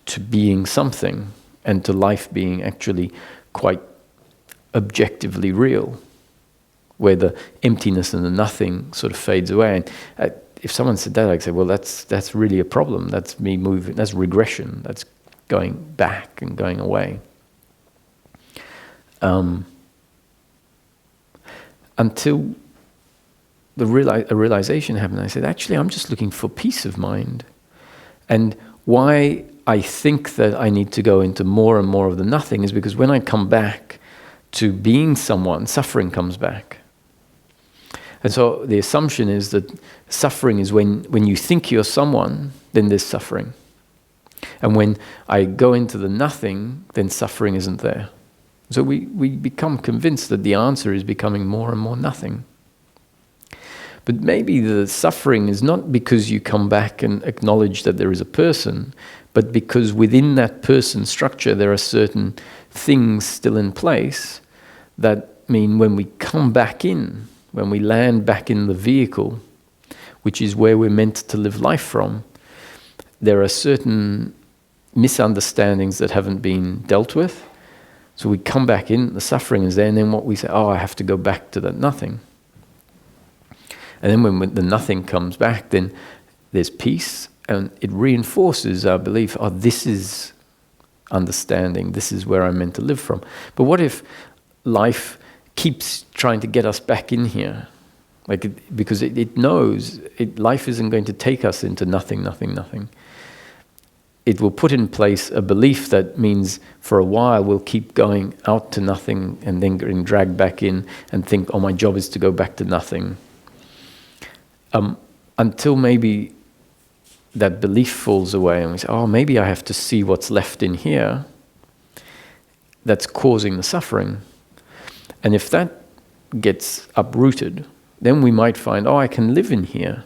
to being something and to life being actually quite objectively real, where the emptiness and the nothing sort of fades away. And if someone said that, I'd say, well, that's really a problem. That's me moving. That's regression. That's going back and going away. Until a realization happened, I said, actually, I'm just looking for peace of mind. And why I think that I need to go into more and more of the nothing is because when I come back to being someone, suffering comes back. And so the assumption is that suffering is when you think you're someone, then there's suffering. And when I go into the nothing, then suffering isn't there. So we become convinced that the answer is becoming more and more nothing. But maybe the suffering is not because you come back and acknowledge that there is a person, but because within that person structure there are certain things still in place that mean when we come back in, when we land back in the vehicle, which is where we're meant to live life from, there are certain misunderstandings that haven't been dealt with. So we come back in, the suffering is there, and then what we say, oh, I have to go back to that nothing. And then when the nothing comes back, then there's peace, and it reinforces our belief, oh, this is understanding, this is where I'm meant to live from. But what if life keeps trying to get us back in here? Because it knows life isn't going to take us into nothing, nothing, nothing. It will put in place a belief that means for a while we'll keep going out to nothing and then getting dragged back in and think, oh, my job is to go back to nothing. Until maybe that belief falls away and we say, oh, maybe I have to see what's left in here that's causing the suffering. And if that gets uprooted, then we might find, oh, I can live in here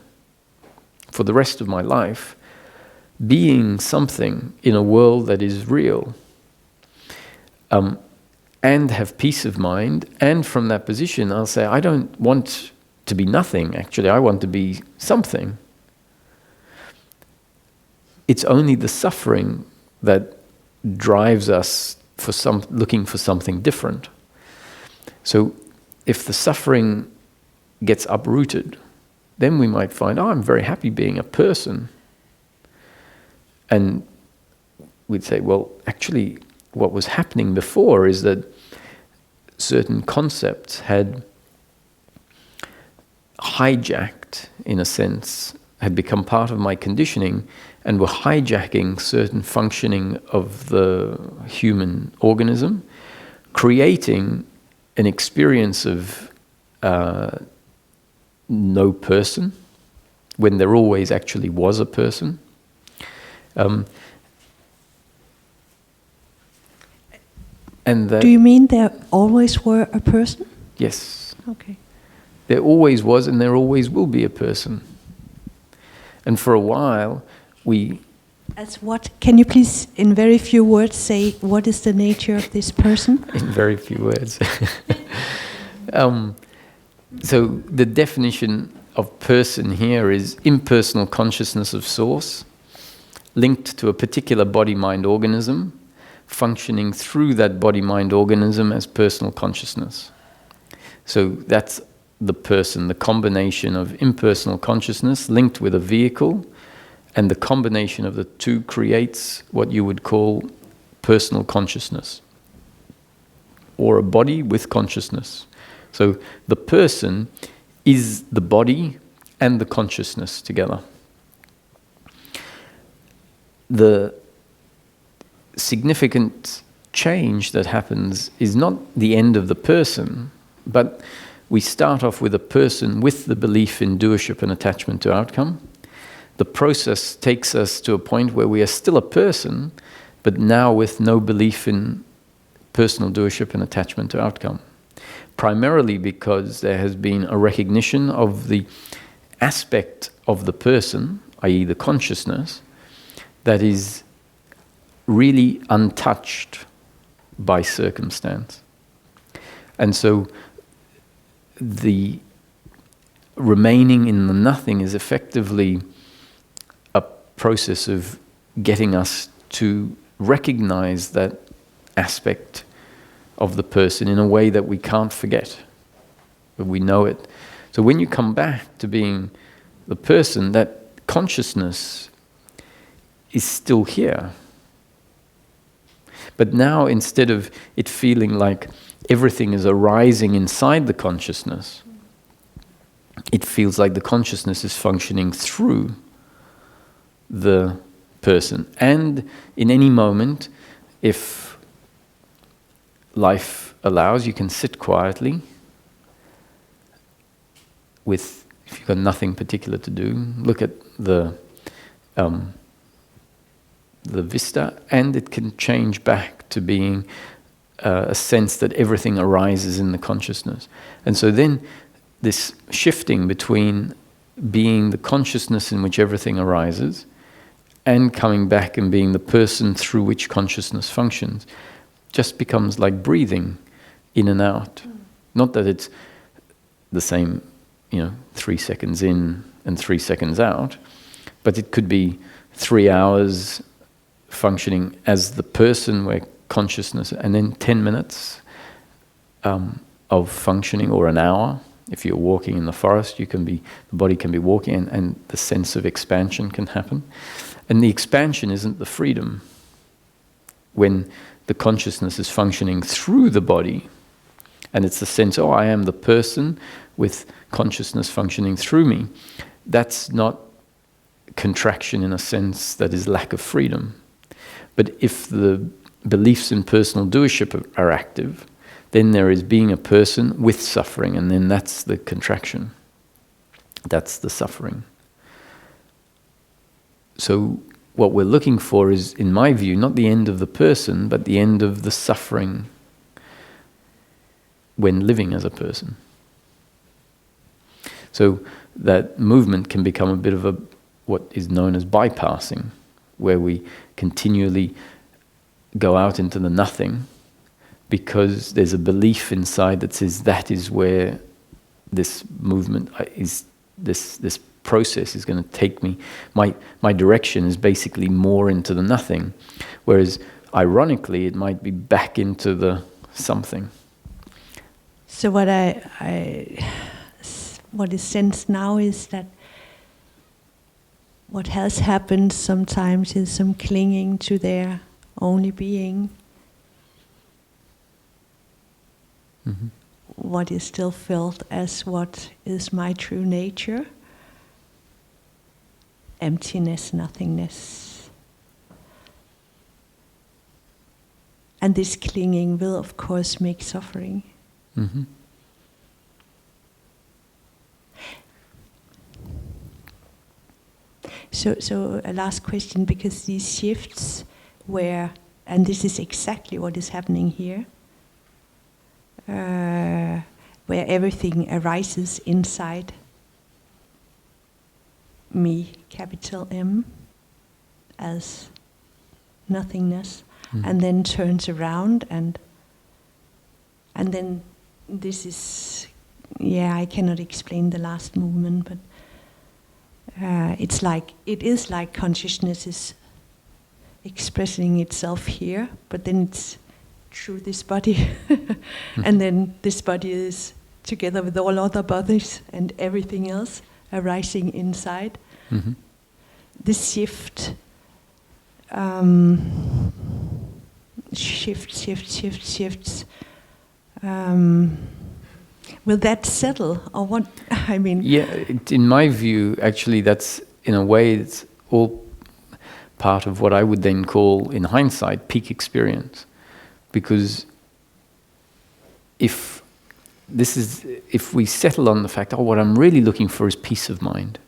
for the rest of my life, being something in a world that is real, and have peace of mind. And from that position, I'll say, I don't want to be nothing, actually. I want to be something. It's only the suffering that drives us looking for something different. So if the suffering gets uprooted, then we might find, oh, I'm very happy being a person. And we'd say, well, actually, what was happening before is that certain concepts had hijacked, in a sense, had become part of my conditioning and were hijacking certain functioning of the human organism, creating an experience of no person, when there always actually was a person. And that, do you mean there always were a person? Yes. Okay. There always was and there always will be a person. And for a while, As what? Can you please, in very few words, say what is the nature of this person? In very few words. So the definition of person here is impersonal consciousness of source, linked to a particular body-mind organism, functioning through that body-mind organism as personal consciousness. So that's the person, the combination of impersonal consciousness linked with a vehicle, and the combination of the two creates what you would call personal consciousness, or a body with consciousness. So the person is the body and the consciousness together. The significant change that happens is not the end of the person, but we start off with a person with the belief in doership and attachment to outcome. The process takes us to a point where we are still a person, but now with no belief in personal doership and attachment to outcome. Primarily because there has been a recognition of the aspect of the person, i.e. the consciousness, that is really untouched by circumstance. And so the remaining in the nothing is effectively a process of getting us to recognize that aspect of the person in a way that we can't forget, but we know it. So when you come back to being the person, that consciousness is still here. But now, instead of it feeling like everything is arising inside the consciousness, it feels like the consciousness is functioning through the person. And in any moment, if life allows, you can sit quietly with, if you've got nothing particular to do, look at the vista, and it can change back to being a sense that everything arises in the consciousness. And so then this shifting between being the consciousness in which everything arises and coming back and being the person through which consciousness functions just becomes like breathing in and out. Not that it's the same, 3 seconds in and 3 seconds out, but it could be 3 hours functioning as the person where consciousness, and then 10 minutes of functioning, or an hour. If you're walking in the forest, the body can be walking, and the sense of expansion can happen. And the expansion isn't the freedom. When the consciousness is functioning through the body, and it's the sense, I am the person with consciousness functioning through me, that's not contraction in a sense that is lack of freedom. But if the beliefs in personal doership are active, then there is being a person with suffering, and then that's the contraction. That's the suffering. So what we're looking for is, in my view, not the end of the person, but the end of the suffering when living as a person. So that movement can become a bit of what is known as bypassing, where we continually go out into the nothing because there's a belief inside that says that is where this movement is, this process is going to take me. My direction is basically more into the nothing, whereas ironically it might be back into the something. So what what is sensed now is that what has happened sometimes is some clinging to their only being. Mm-hmm. What is still felt as what is my true nature. Emptiness, nothingness. And this clinging will, of course, make suffering. Mm-hmm. So a last question, because these shifts where, and this is exactly what is happening here, where everything arises inside me, capital M, as nothingness, and then turns around, and then this is, I cannot explain the last movement, but it is like consciousness is expressing itself here, but then it's through this body, and then this body is together with all other bodies and everything else arising inside. Mm-hmm. This shift, shifts. Will that settle, or what? I mean, in my view, actually, that's in a way it's all part of what I would then call, in hindsight, peak experience, because if we settle on the fact, what I'm really looking for is peace of mind,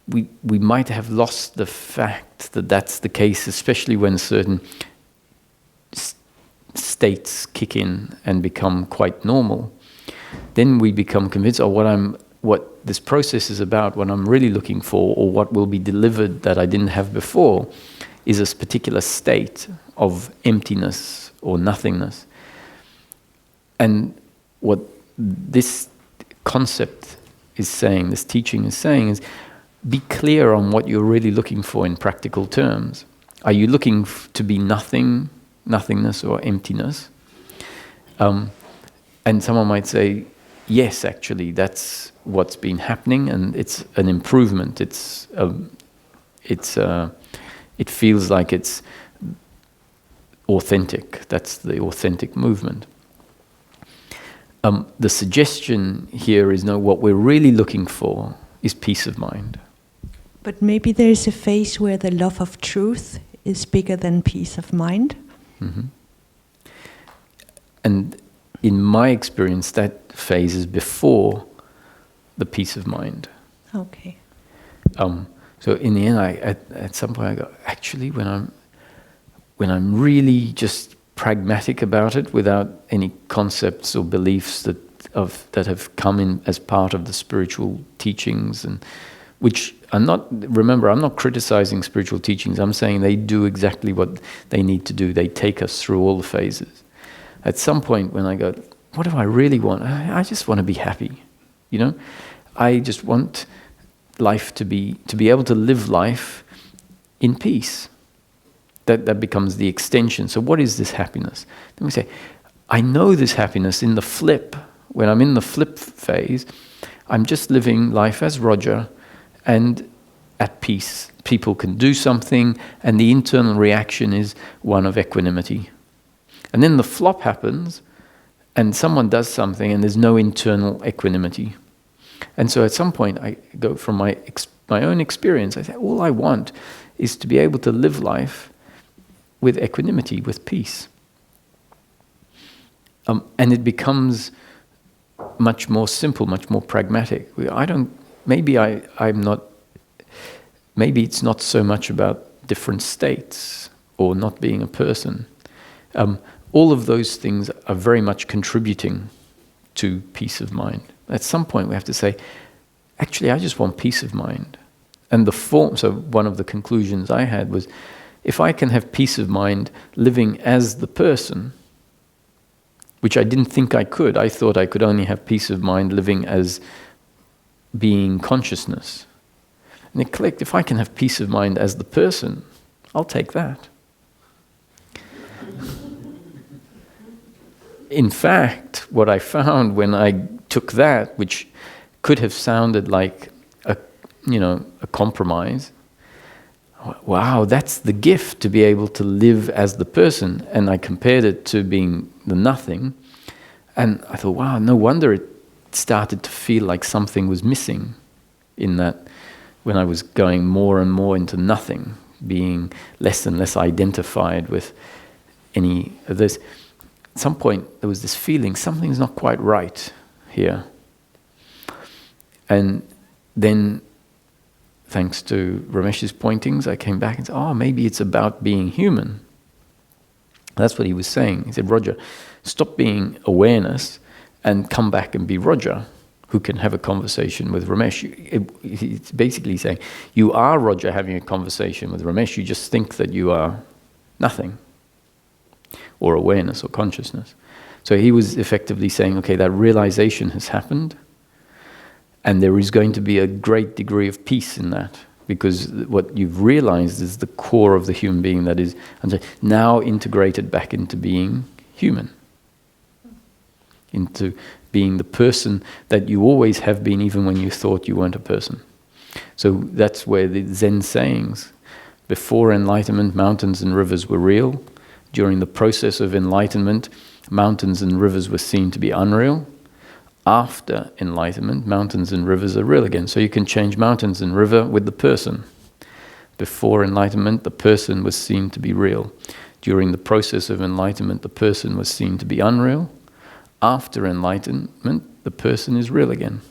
we might have lost the fact that that's the case, especially when certain states kick in and become quite normal. Then we become convinced, what this process is about, what I'm really looking for, or what will be delivered that I didn't have before, is a particular state of emptiness or nothingness. And what this concept is saying, this teaching is saying, is be clear on what you're really looking for in practical terms. Are you looking to be nothingness or emptiness? And someone might say, yes, actually, that's what's been happening, and it's an improvement. It feels like it's authentic. That's the authentic movement. The suggestion here is, no, what we're really looking for is peace of mind. But maybe there is a phase where the love of truth is bigger than peace of mind. Mm-hmm. And in my experience, that phase is before the peace of mind. Okay. So in the end, at some point I go, actually, when I'm really just pragmatic about it, without any concepts or beliefs that have come in as part of the spiritual teachings, and which I'm not criticizing spiritual teachings. I'm saying they do exactly what they need to do. They take us through all the phases. At some point when I go, what do I really want? I just want to be happy, you know? I just want life to be able to live life in peace. That becomes the extension. So what is this happiness? Then we say, I know this happiness in the flip. When I'm in the flip phase, I'm just living life as Roger and at peace. People can do something, and the internal reaction is one of equanimity. And then the flop happens, and someone does something, and there's no internal equanimity. And so at some point, I go from my own experience, I say, all I want is to be able to live life with equanimity, with peace. And it becomes much more simple, much more pragmatic. Maybe it's not so much about different states or not being a person. All of those things are very much contributing to peace of mind. At some point we have to say, actually, I just want peace of mind. And so one of the conclusions I had was, if I can have peace of mind living as the person, which I didn't think I could. I thought I could only have peace of mind living as being consciousness. And it clicked, if I can have peace of mind as the person, I'll take that. In fact, what I found when I took that, which could have sounded like a compromise, wow, that's the gift, to be able to live as the person. And I compared it to being the nothing. And I thought, wow, no wonder it started to feel like something was missing in that, when I was going more and more into nothing, being less and less identified with any of this. At some point, there was this feeling, something's not quite right here. And then, thanks to Ramesh's pointings, I came back and said, maybe it's about being human. That's what he was saying. He said, Roger, stop being awareness and come back and be Roger, who can have a conversation with Ramesh. He's basically saying, you are Roger having a conversation with Ramesh, you just think that you are nothing, or awareness or consciousness. So he was effectively saying, okay, that realization has happened, and there is going to be a great degree of peace in that, because what you've realized is the core of the human being that is now integrated back into being human, into being the person that you always have been, even when you thought you weren't a person. So that's where the Zen sayings, before enlightenment, mountains and rivers were real. During the process of enlightenment, mountains and rivers were seen to be unreal. After enlightenment, mountains and rivers are real again. So you can change mountains and river with the person. Before enlightenment, the person was seen to be real. During the process of enlightenment, the person was seen to be unreal. After enlightenment, the person is real again.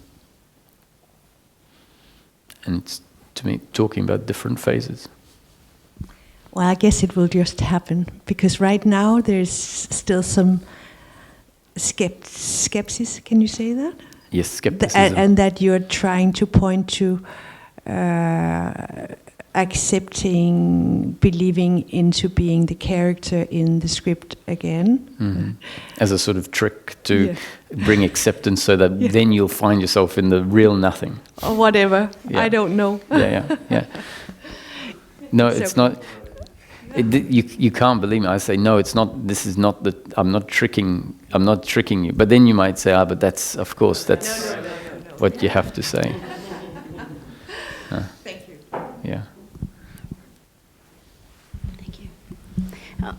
And it's, to me, talking about different phases. Well, I guess it will just happen, because right now there's still some skepsis, can you say that? Yes, skepticism. And that you're trying to point to accepting, believing into being the character in the script again. Mm-hmm. As a sort of trick to bring acceptance, so that then you'll find yourself in the real nothing. Or whatever, I don't know. Yeah. No, so it's not. You can't believe me. I say, no, it's not. This is not the. I'm not tricking you. But then you might say, but that's, of course, that's what you have to say. Thank you. Yeah. Thank you.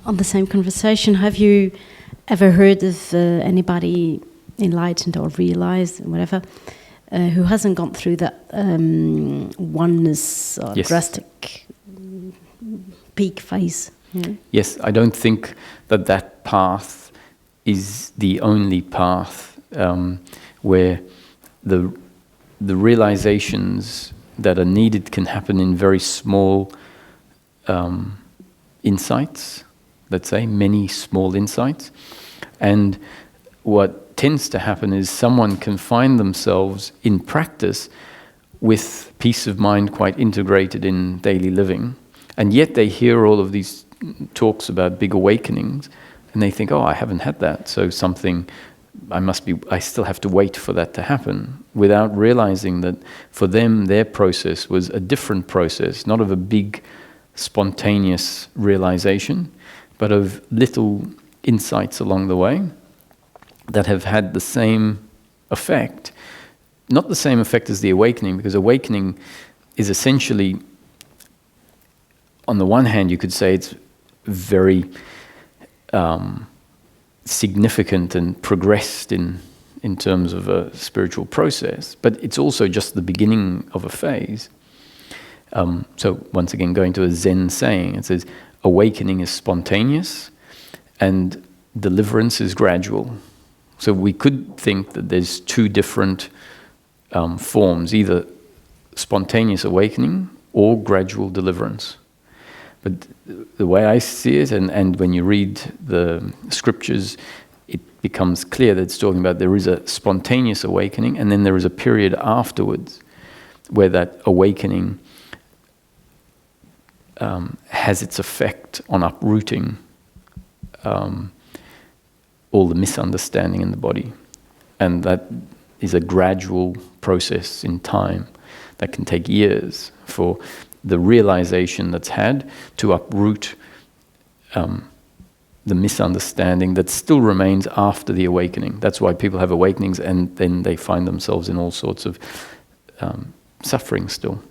On the same conversation, have you ever heard of anybody enlightened or realized, whatever, who hasn't gone through that oneness or Yes. drastic peak phase? Yeah. Yes, I don't think that path is the only path where the realizations that are needed can happen in very small insights, let's say, many small insights. And what tends to happen is someone can find themselves in practice with peace of mind quite integrated in daily living, and yet they hear all of these talks about big awakenings, and they think, I haven't had that, so I still have to wait for that to happen, without realizing that for them, their process was a different process, not of a big, spontaneous realization, but of little insights along the way that have had the same effect. Not the same effect as the awakening, because awakening is essentially, on the one hand, you could say it's very significant and progressed in terms of a spiritual process, but it's also just the beginning of a phase. So once again, going to a Zen saying, it says, awakening is spontaneous and deliverance is gradual. So we could think that there's two different forms, either spontaneous awakening or gradual deliverance. But the way I see it, and when you read the scriptures, it becomes clear that it's talking about there is a spontaneous awakening, and then there is a period afterwards where that awakening has its effect on uprooting all the misunderstanding in the body. And that is a gradual process in time that can take years for the realization that's had to uproot the misunderstanding that still remains after the awakening. That's why people have awakenings and then they find themselves in all sorts of suffering still,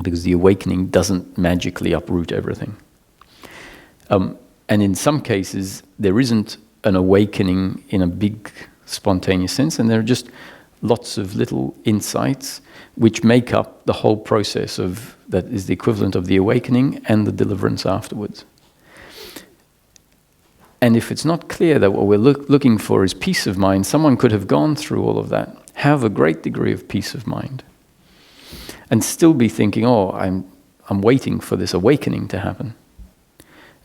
because the awakening doesn't magically uproot everything. And in some cases, there isn't an awakening in a big spontaneous sense, and there are just lots of little insights which make up the whole process of that is the equivalent of the awakening and the deliverance afterwards. And if it's not clear that what we're looking for is peace of mind, someone could have gone through all of that, have a great degree of peace of mind, and still be thinking, I'm waiting for this awakening to happen.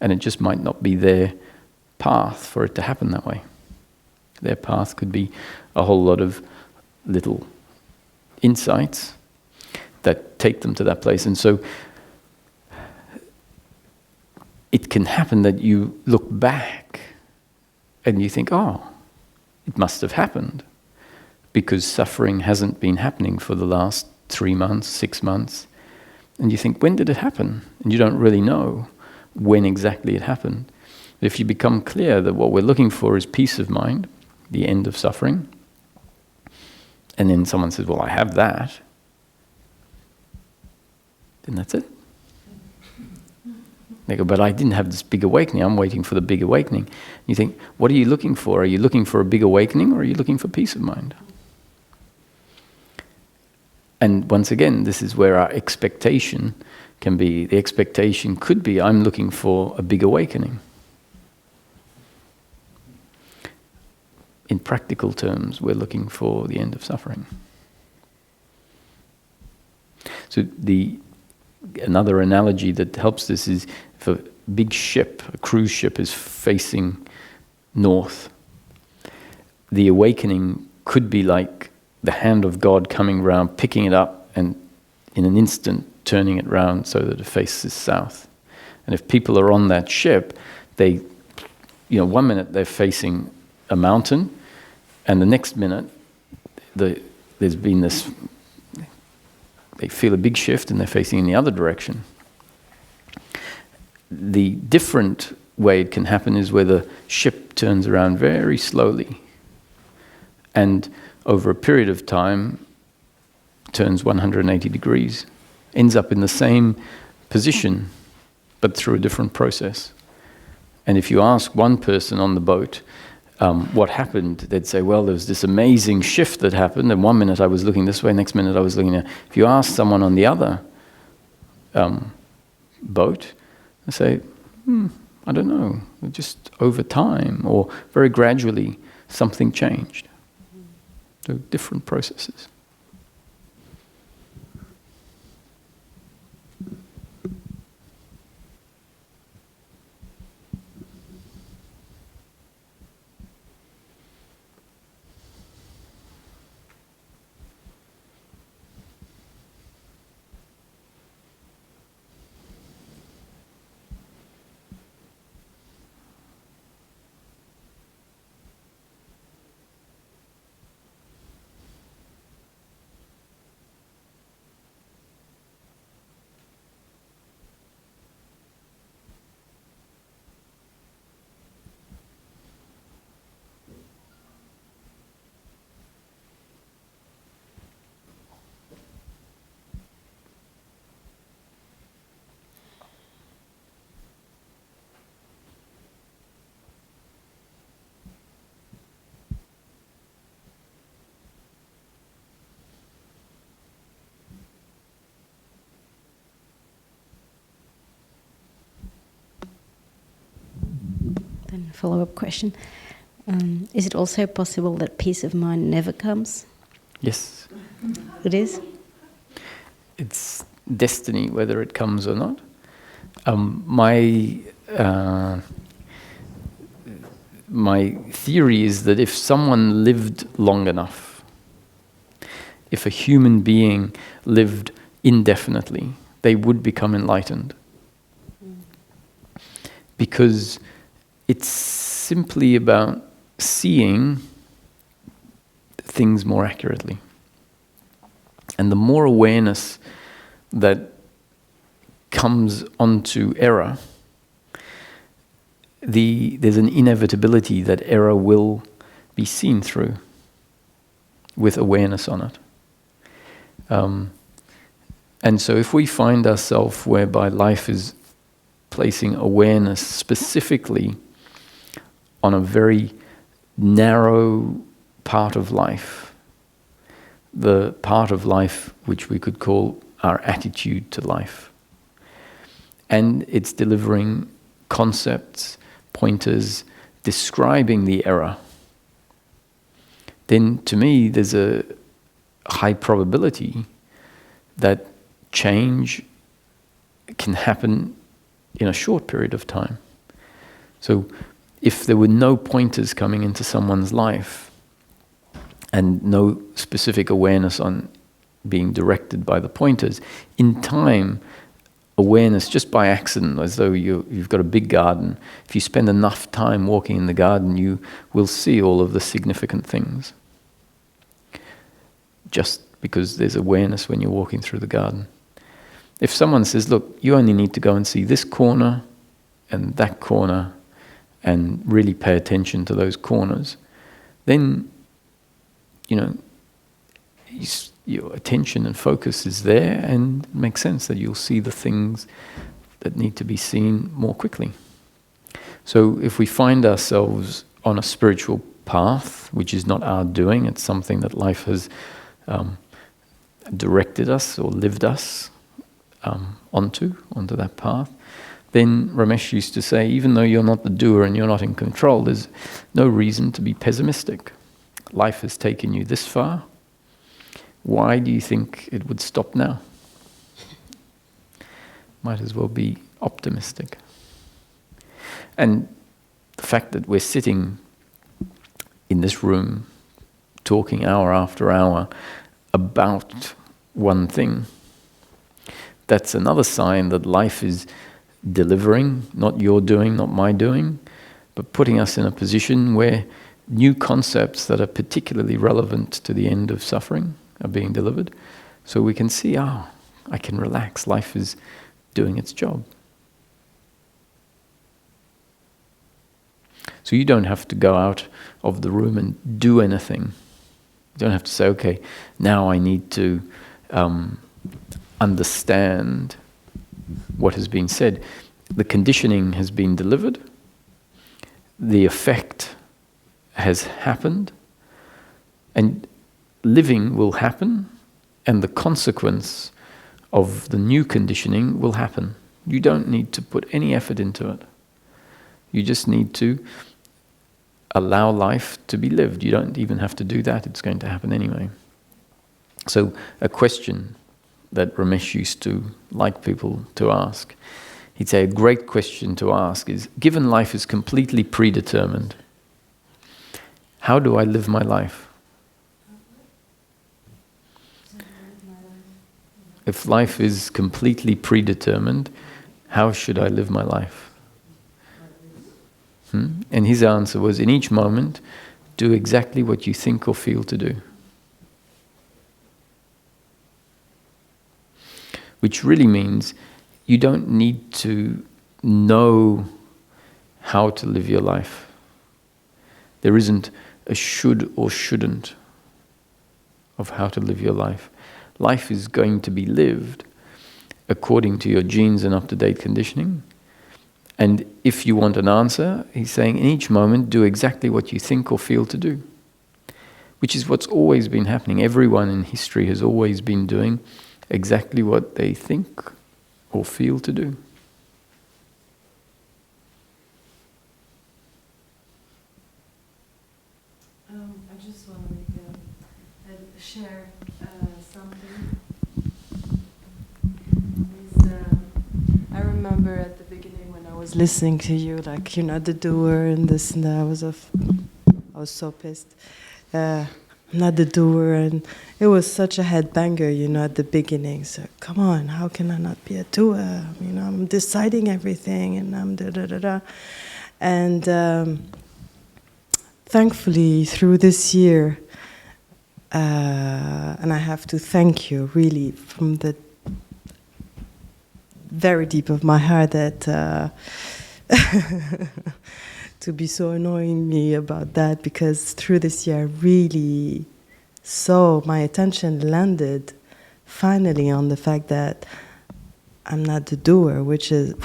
And it just might not be their path for it to happen that way. Their path could be a whole lot of little insights that take them to that place. And so it can happen that you look back and you think, it must have happened because suffering hasn't been happening for the last 3 months, 6 months. And you think, when did it happen? And you don't really know when exactly it happened. But if you become clear that what we're looking for is peace of mind, the end of suffering, and then someone says, I have that, then that's it. They go, but I didn't have this big awakening, I'm waiting for the big awakening. You think, what are you looking for? Are you looking for a big awakening, or are you looking for peace of mind? And once again, this is where our expectation can be. The expectation could be, I'm looking for a big awakening. In practical terms, we're looking for the end of suffering. So another analogy that helps this is, if a big ship, a cruise ship, is facing north, the awakening could be like the hand of God coming round, picking it up, and in an instant turning it round so that it faces south. And if people are on that ship, they, 1 minute they're facing a mountain, and the next minute there's been this, they feel a big shift and they're facing in the other direction. the different way it can happen is where the ship turns around very slowly and over a period of time turns 180 degrees, ends up in the same position but through a different process. And if you ask one person on the boat what happened, they'd say, well, there was this amazing shift that happened, and 1 minute I was looking this way, next minute I was looking there. If you ask someone on the other boat, they say, I don't know, just over time or very gradually something changed. So different processes. Then a follow-up question. Is it also possible that peace of mind never comes? Yes. It is? It's destiny, whether it comes or not. My theory is that if someone lived long enough, if a human being lived indefinitely, they would become enlightened. Because it's simply about seeing things more accurately. And the more awareness that comes onto error, there's an inevitability that error will be seen through with awareness on it. And so if we find ourselves whereby life is placing awareness specifically on a very narrow part of life, the part of life which we could call our attitude to life, and it's delivering concepts, pointers, describing the error, then to me there's a high probability that change can happen in a short period of time. So if there were no pointers coming into someone's life and no specific awareness on being directed by the pointers, in time, awareness just by accident, as though you've got a big garden, if you spend enough time walking in the garden, you will see all of the significant things. Just because there's awareness when you're walking through the garden. If someone says, look, you only need to go and see this corner and that corner and really pay attention to those corners, then, your attention and focus is there, and it makes sense that you'll see the things that need to be seen more quickly. So if we find ourselves on a spiritual path, which is not our doing, it's something that life has directed us or lived us onto that path, then Ramesh used to say, even though you're not the doer and you're not in control, there's no reason to be pessimistic. Life has taken you this far. Why do you think it would stop now? Might as well be optimistic. And the fact that we're sitting in this room talking hour after hour about one thing, that's another sign that life is delivering, not your doing, not my doing, but putting us in a position where new concepts that are particularly relevant to the end of suffering are being delivered. So we can see, I can relax, life is doing its job. So you don't have to go out of the room and do anything. You don't have to say, okay, now I need to understand what has been said. The conditioning has been delivered. The effect has happened. And living will happen. And the consequence of the new conditioning will happen. You don't need to put any effort into it. You just need to allow life to be lived. You don't even have to do that. It's going to happen anyway. So a question that Ramesh used to like people to ask, he'd say a great question to ask is, given life is completely predetermined, how do I live my life? If life is completely predetermined, how should I live my life? And his answer was, in each moment, do exactly what you think or feel to do. Which really means you don't need to know how to live your life. There isn't a should or shouldn't of how to live your life. Life is going to be lived according to your genes and up-to-date conditioning. And if you want an answer, he's saying in each moment, do exactly what you think or feel to do. Which is what's always been happening. Everyone in history has always been doing exactly what they think or feel to do. I just want to share something. I remember at the beginning when I was listening to you, like you're not the doer and this and that. I was so pissed. I'm not the doer, and it was such a headbanger, at the beginning. So come on, how can I not be a doer? I'm deciding everything, and I'm da-da-da-da. And thankfully, through this year, and I have to thank you really from the very deep of my heart that to be so annoying me about that, because through this year I really saw my attention landed finally on the fact that I'm not the doer, which is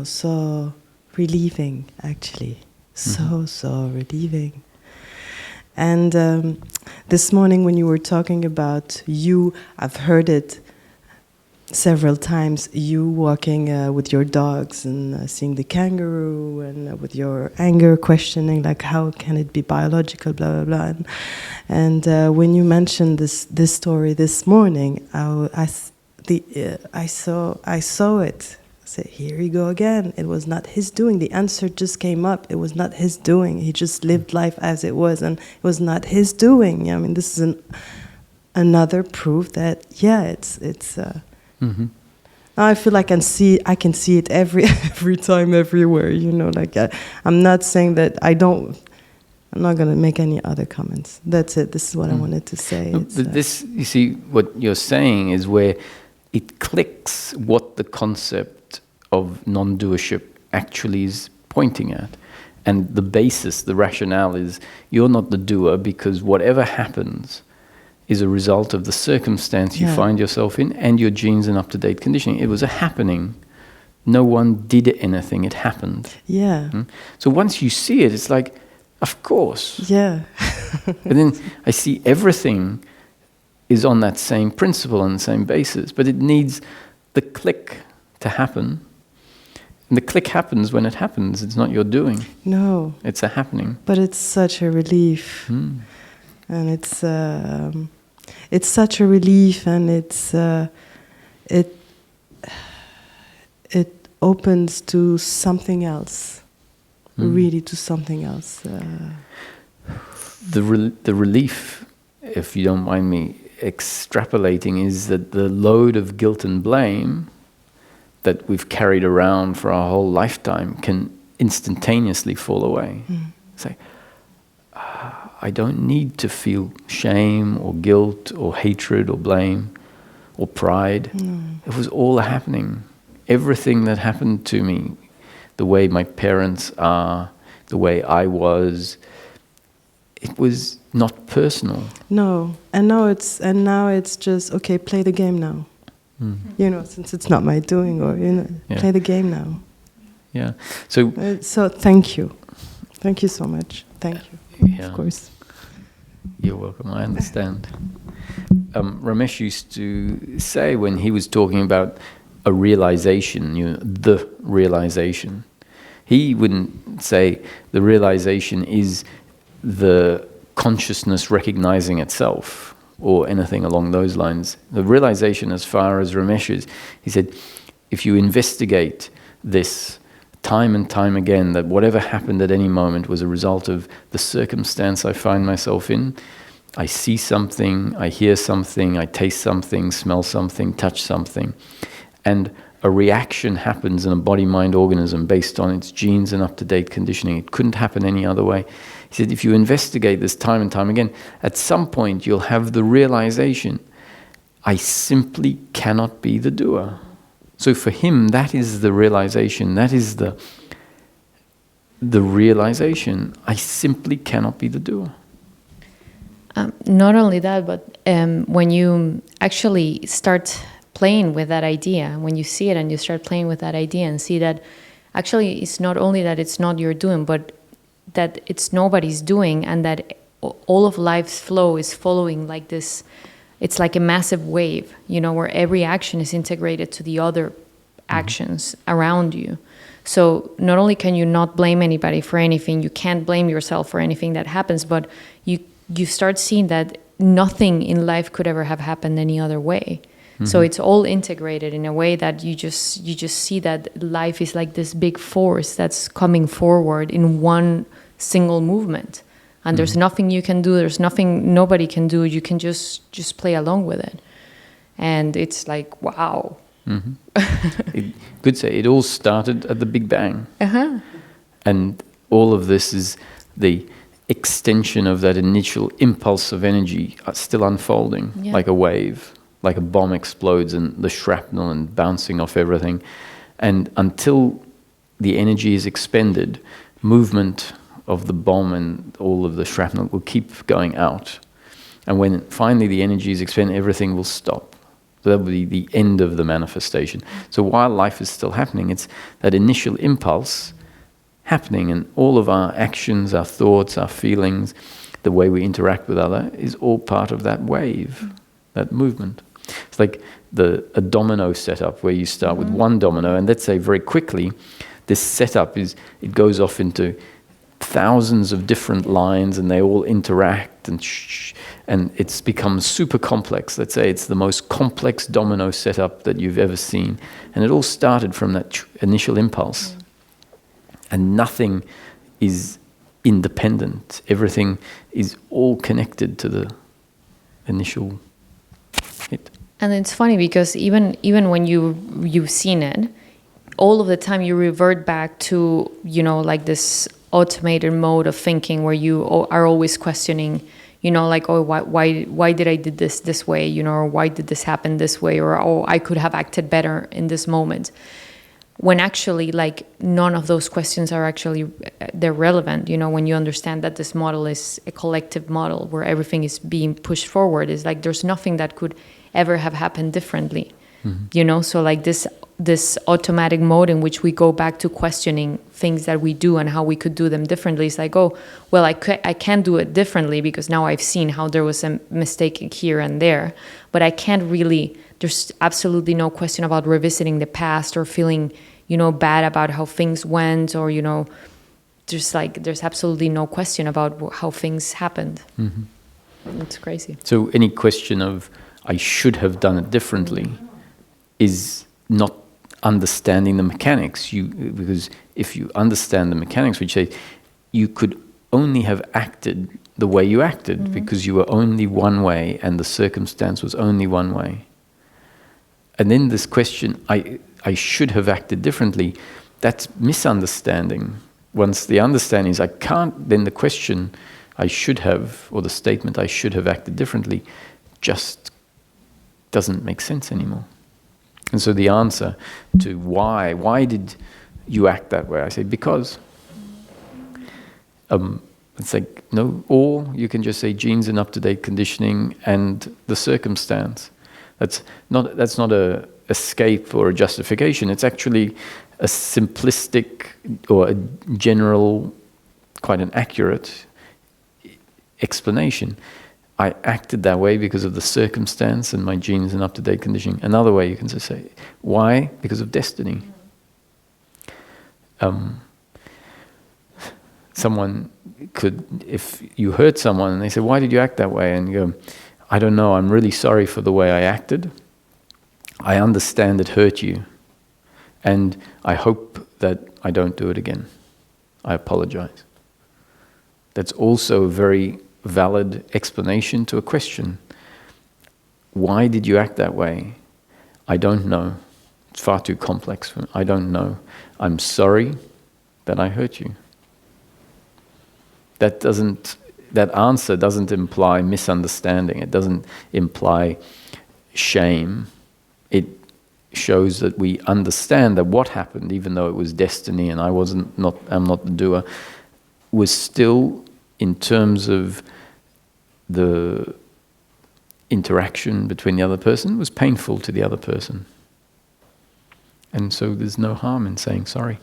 so relieving, actually. So relieving. And this morning when you were talking about you, I've heard it several times, you walking with your dogs and seeing the kangaroo, and with your anger questioning, like how can it be biological, blah, blah, blah. And when you mentioned this story this morning, I saw it. I said, here you go again. It was not his doing. The answer just came up. It was not his doing. He just lived life as it was, and it was not his doing. I mean, this is another proof that, it's Mm-hmm. now I feel like I can see it every time, everywhere. I'm not saying that I'm not going to make any other comments. That's it. This is what I wanted to say. No, but this, you see, what you're saying is where it clicks what the concept of non-doership actually is pointing at. And the basis, the rationale is, you're not the doer because whatever happens is a result of the circumstance you find yourself in and your genes and up-to-date conditioning. It was a happening. No one did anything. It happened. Yeah. So once you see it, it's like, of course. Yeah. But then I see everything is on that same principle and the same basis, but it needs the click to happen. And the click happens when it happens. It's not your doing. No. It's a happening. But it's such a relief. And it's such a relief, and it opens to something else, really to something else. The relief, if you don't mind me extrapolating, is that the load of guilt and blame that we've carried around for our whole lifetime can instantaneously fall away. It's like, I don't need to feel shame or guilt or hatred or blame or pride. It was all happening. Everything that happened to me, the way my parents are, the way I was. It was not personal. No, and now it's just okay. Play the game now. You know, since it's not my doing, or play the game now. Yeah. So. So thank you so much. Thank you. Yeah. Of course. You're welcome. I understand. Ramesh used to say when he was talking about a realization, the realization, he wouldn't say the realization is the consciousness recognizing itself or anything along those lines. The realization, as far as Ramesh is, he said, if you investigate this time and time again, that whatever happened at any moment was a result of the circumstance I find myself in. I see something, I hear something, I taste something, smell something, touch something, and a reaction happens in a body-mind organism based on its genes and up-to-date conditioning. It couldn't happen any other way. He said, if you investigate this time and time again, at some point you'll have the realization, I simply cannot be the doer. So for him, that is the realization, that is the realization, I simply cannot be the doer. Not only that, but when you actually start playing with that idea, when you see it and you start playing with that idea and see that actually it's not only that it's not your doing, but that it's nobody's doing, and that all of life's flow is following like this. It's like a massive wave, where every action is integrated to the other actions around you. So not only can you not blame anybody for anything, you can't blame yourself for anything that happens, but you start seeing that nothing in life could ever have happened any other way. So it's all integrated in a way that you just see that life is like this big force that's coming forward in one single movement. And there's nothing you can do, there's nothing nobody can do, you can just play along with it. And it's like, wow. You could say it all started at the Big Bang. And all of this is the extension of that initial impulse of energy still unfolding like a wave, like a bomb explodes and the shrapnel and bouncing off everything. And until the energy is expended, movement of the bomb and all of the shrapnel will keep going out. And when finally the energy is expended, everything will stop. So that will be the end of the manifestation. So while life is still happening, it's that initial impulse happening, and all of our actions, our thoughts, our feelings, the way we interact with other is all part of that wave, that movement. It's like a domino setup where you start with one domino, and let's say very quickly, this setup it goes off into thousands of different lines, and they all interact, and it's become super complex. Let's say it's the most complex domino setup that you've ever seen, and it all started from that initial impulse. And nothing is independent. Everything is all connected to the initial hit. And it's funny because even when you've seen it, all of the time you revert back to, like this automated mode of thinking where you are always questioning, like, oh, why did I did this way, or why did this happen this way, or oh, I could have acted better in this moment. When actually, like, none of those questions are actually, they're relevant, when you understand that this model is a collective model where everything is being pushed forward. It's like there's nothing that could ever have happened differently, So like this automatic mode in which we go back to questioning things that we do and how we could do them differently. It's like, oh, well, I can't do it differently because now I've seen how there was a mistake here and there, but I can't really, there's absolutely no question about revisiting the past or feeling, bad about how things went, or, there's absolutely no question about how things happened. It's crazy. So any question of I should have done it differently is not understanding the mechanics. Because if you understand the mechanics, which say you could only have acted the way you acted because you were only one way and the circumstance was only one way. And then this question, I should have acted differently, that's misunderstanding. Once the understanding is I can't, then the question I should have, or the statement I should have acted differently, just doesn't make sense anymore. And so the answer to why did you act that way? I say, because. It's like, no, or you can just say genes and up-to-date conditioning and the circumstance. That's not a escape or a justification. It's actually a simplistic or a general, quite an accurate explanation. I acted that way because of the circumstance and my genes and up-to-date conditioning. Another way you can just say, why? Because of destiny. Someone could, if you hurt someone and they say, why did you act that way? And you go, I don't know, I'm really sorry for the way I acted. I understand it hurt you. And I hope that I don't do it again. I apologize. That's also a very valid explanation to a question. Why did you act that way? I don't know. It's far too complex for me. I don't know. I'm sorry that I hurt you. That answer doesn't imply misunderstanding. It doesn't imply shame. It shows that we understand that what happened, even though it was destiny and I'm not the doer, was still, in terms of the interaction between the other person, was painful to the other person. And so there's no harm in saying sorry.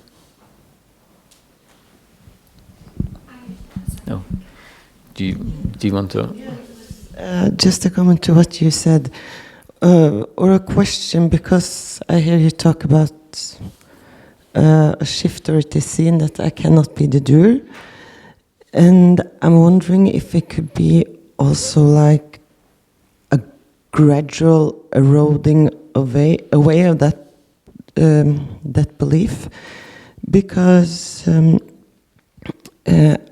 No. Do you want to? Just a comment to what you said, or a question, because I hear you talk about a shift, or it is seen that I cannot be the doer, and I'm wondering if it could be also like a gradual eroding away of that belief, because.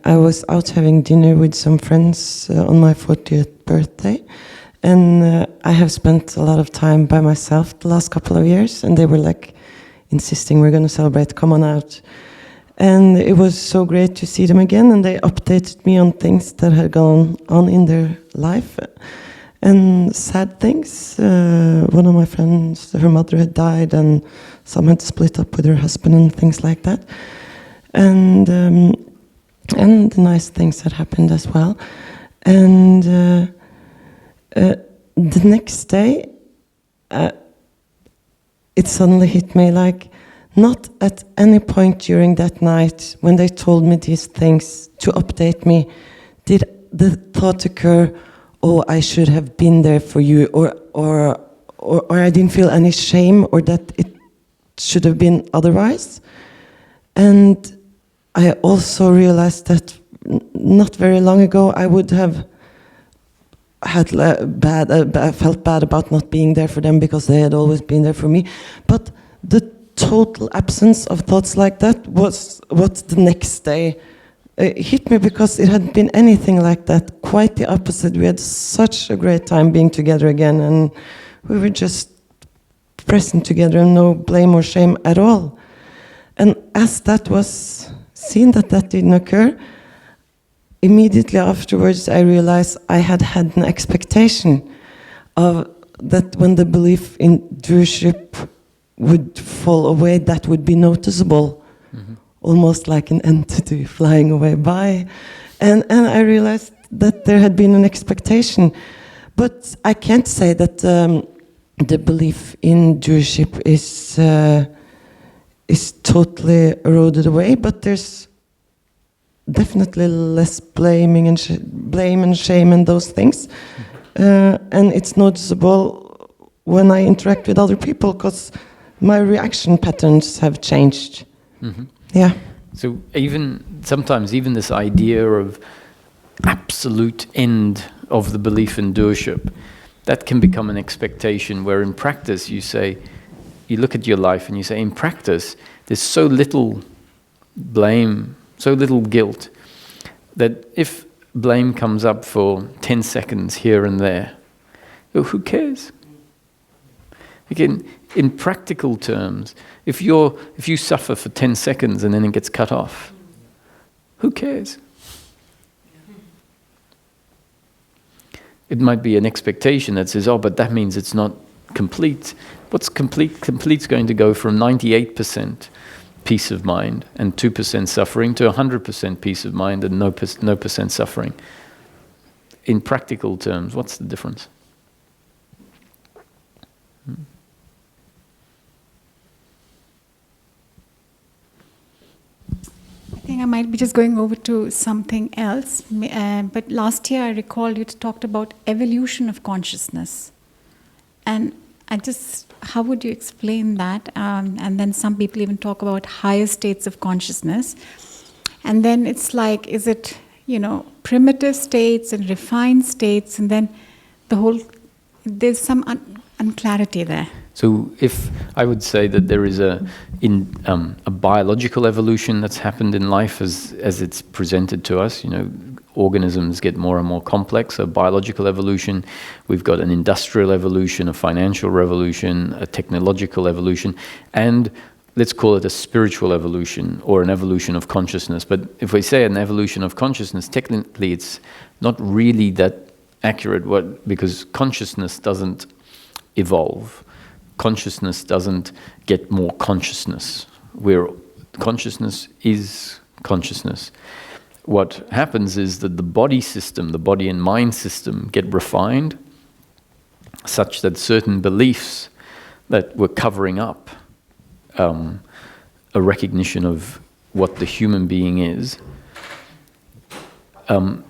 I was out having dinner with some friends on my 40th birthday, and I have spent a lot of time by myself the last couple of years, and they were like insisting, we're going to celebrate, come on out. And it was so great to see them again, and they updated me on things that had gone on in their life, and sad things. One of my friends, her mother had died, and some had split up with her husband and things like that. And the nice things that happened as well. And the next day, it suddenly hit me like, not at any point during that night when they told me these things to update me, did the thought occur, oh, I should have been there for you, or I didn't feel any shame, or that it should have been otherwise. And I also realized that not very long ago I would have had felt bad about not being there for them because they had always been there for me. But the total absence of thoughts like that was what the next day hit me, because it hadn't been anything like that. Quite the opposite. We had such a great time being together again, and we were just present together and no blame or shame at all. And as that was seen that didn't occur, immediately afterwards I realized I had an expectation of that when the belief in doership would fall away, that would be noticeable, almost like an entity flying away by. And I realized that there had been an expectation. But I can't say that the belief in doership is totally eroded away, but there's definitely less blame and shame and those things, and it's noticeable when I interact with other people, because my reaction patterns have changed. Yeah. So sometimes even this idea of absolute end of the belief in doership, that can become an expectation, where in practice you look at your life and you say, in practice, there's so little blame, so little guilt, that if blame comes up for 10 seconds here and there, who cares? Again, in practical terms, if you suffer for 10 seconds and then it gets cut off, who cares? It might be an expectation that says, oh, but that means it's not complete. What's complete? Complete's going to go from 98% peace of mind and 2% suffering to 100% peace of mind and no percent suffering. In practical terms, what's the difference? I think I might be just going over to something else. But last year I recall you talked about evolution of consciousness. And how would you explain that? And then some people even talk about higher states of consciousness. And then it's like, is it, primitive states and refined states? And then there's some unclarity there. So if I would say that there is a biological evolution that's happened in life as it's presented to us, organisms get more and more complex, a biological evolution, we've got an industrial evolution, a financial revolution, a technological evolution, and let's call it a spiritual evolution or an evolution of consciousness. But if we say an evolution of consciousness, technically it's not really that accurate because consciousness doesn't evolve. Consciousness doesn't get more consciousness. Consciousness is consciousness. What happens is that the body system, the body and mind system, get refined such that certain beliefs that were covering up a recognition of what the human being is,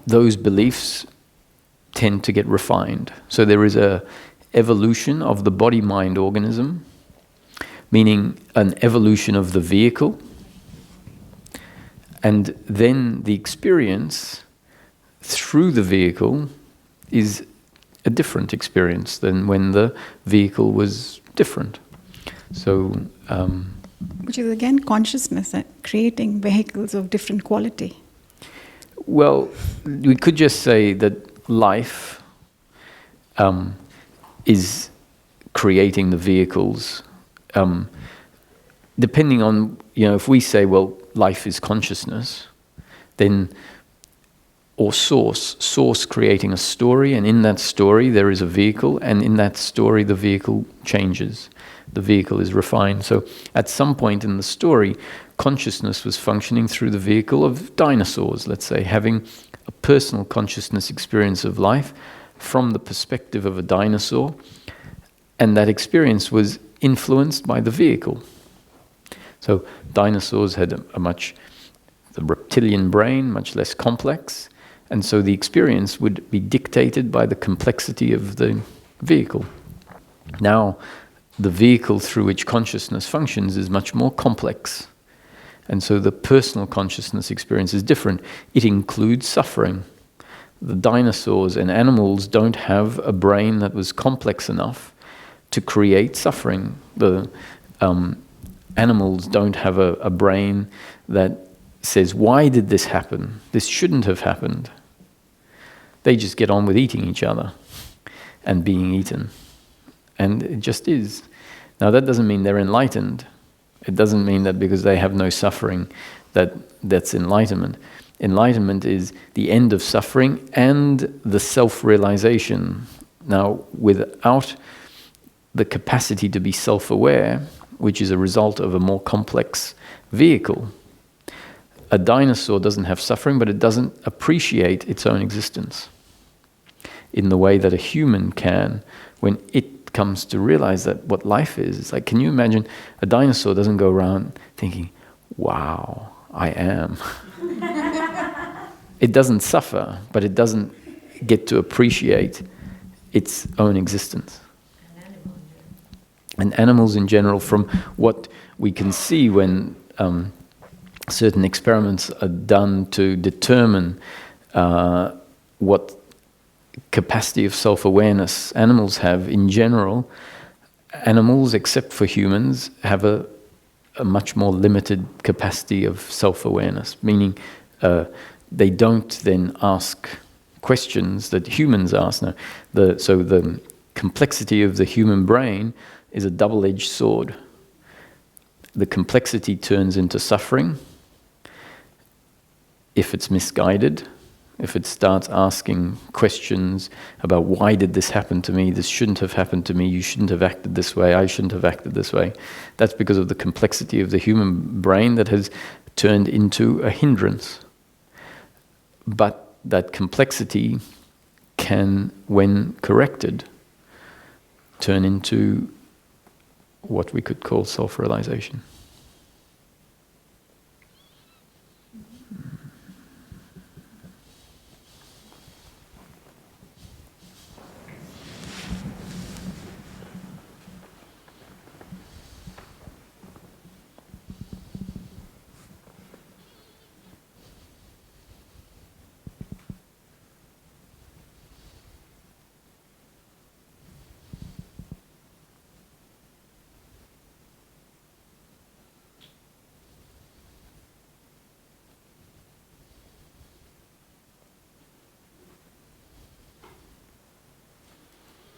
those beliefs tend to get refined. So there is a evolution of the body-mind organism, meaning an evolution of the vehicle, and then the experience through the vehicle is a different experience than when the vehicle was different. So, which is again consciousness, creating vehicles of different quality. Well, we could just say that life is creating the vehicles. Depending on, if we say, well, life is consciousness, then, or source creating a story, and in that story there is a vehicle, and in that story the vehicle changes. The vehicle is refined. So at some point in the story, consciousness was functioning through the vehicle of dinosaurs, let's say, having a personal consciousness experience of life from the perspective of a dinosaur, and that experience was influenced by the vehicle. So dinosaurs had the reptilian brain, much less complex, and so the experience would be dictated by the complexity of the vehicle. Now, the vehicle through which consciousness functions is much more complex, and so the personal consciousness experience is different. It includes suffering. The dinosaurs and animals don't have a brain that was complex enough to create suffering. The animals don't have a brain that says, why did this happen? This shouldn't have happened. They just get on with eating each other and being eaten. And it just is. Now that doesn't mean they're enlightened. It doesn't mean that because they have no suffering that's enlightenment. Enlightenment is the end of suffering and the self-realization. Now, without the capacity to be self-aware, which is a result of a more complex vehicle, a dinosaur doesn't have suffering, but it doesn't appreciate its own existence in the way that a human can when it comes to realize that what life is. It's like, can you imagine a dinosaur doesn't go around thinking, wow, I am. It doesn't suffer, but it doesn't get to appreciate its own existence. And animals in general, from what we can see when certain experiments are done to determine what capacity of self-awareness animals have in general, animals, except for humans, have a much more limited capacity of self-awareness, meaning they don't then ask questions that humans ask. No, so the complexity of the human brain is a double-edged sword. The complexity turns into suffering if it's misguided, if it starts asking questions about why did this happen to me, this shouldn't have happened to me, you shouldn't have acted this way, I shouldn't have acted this way, that's because of the complexity of the human brain that has turned into a hindrance. But that complexity can, when corrected, turn into what we could call self-realization.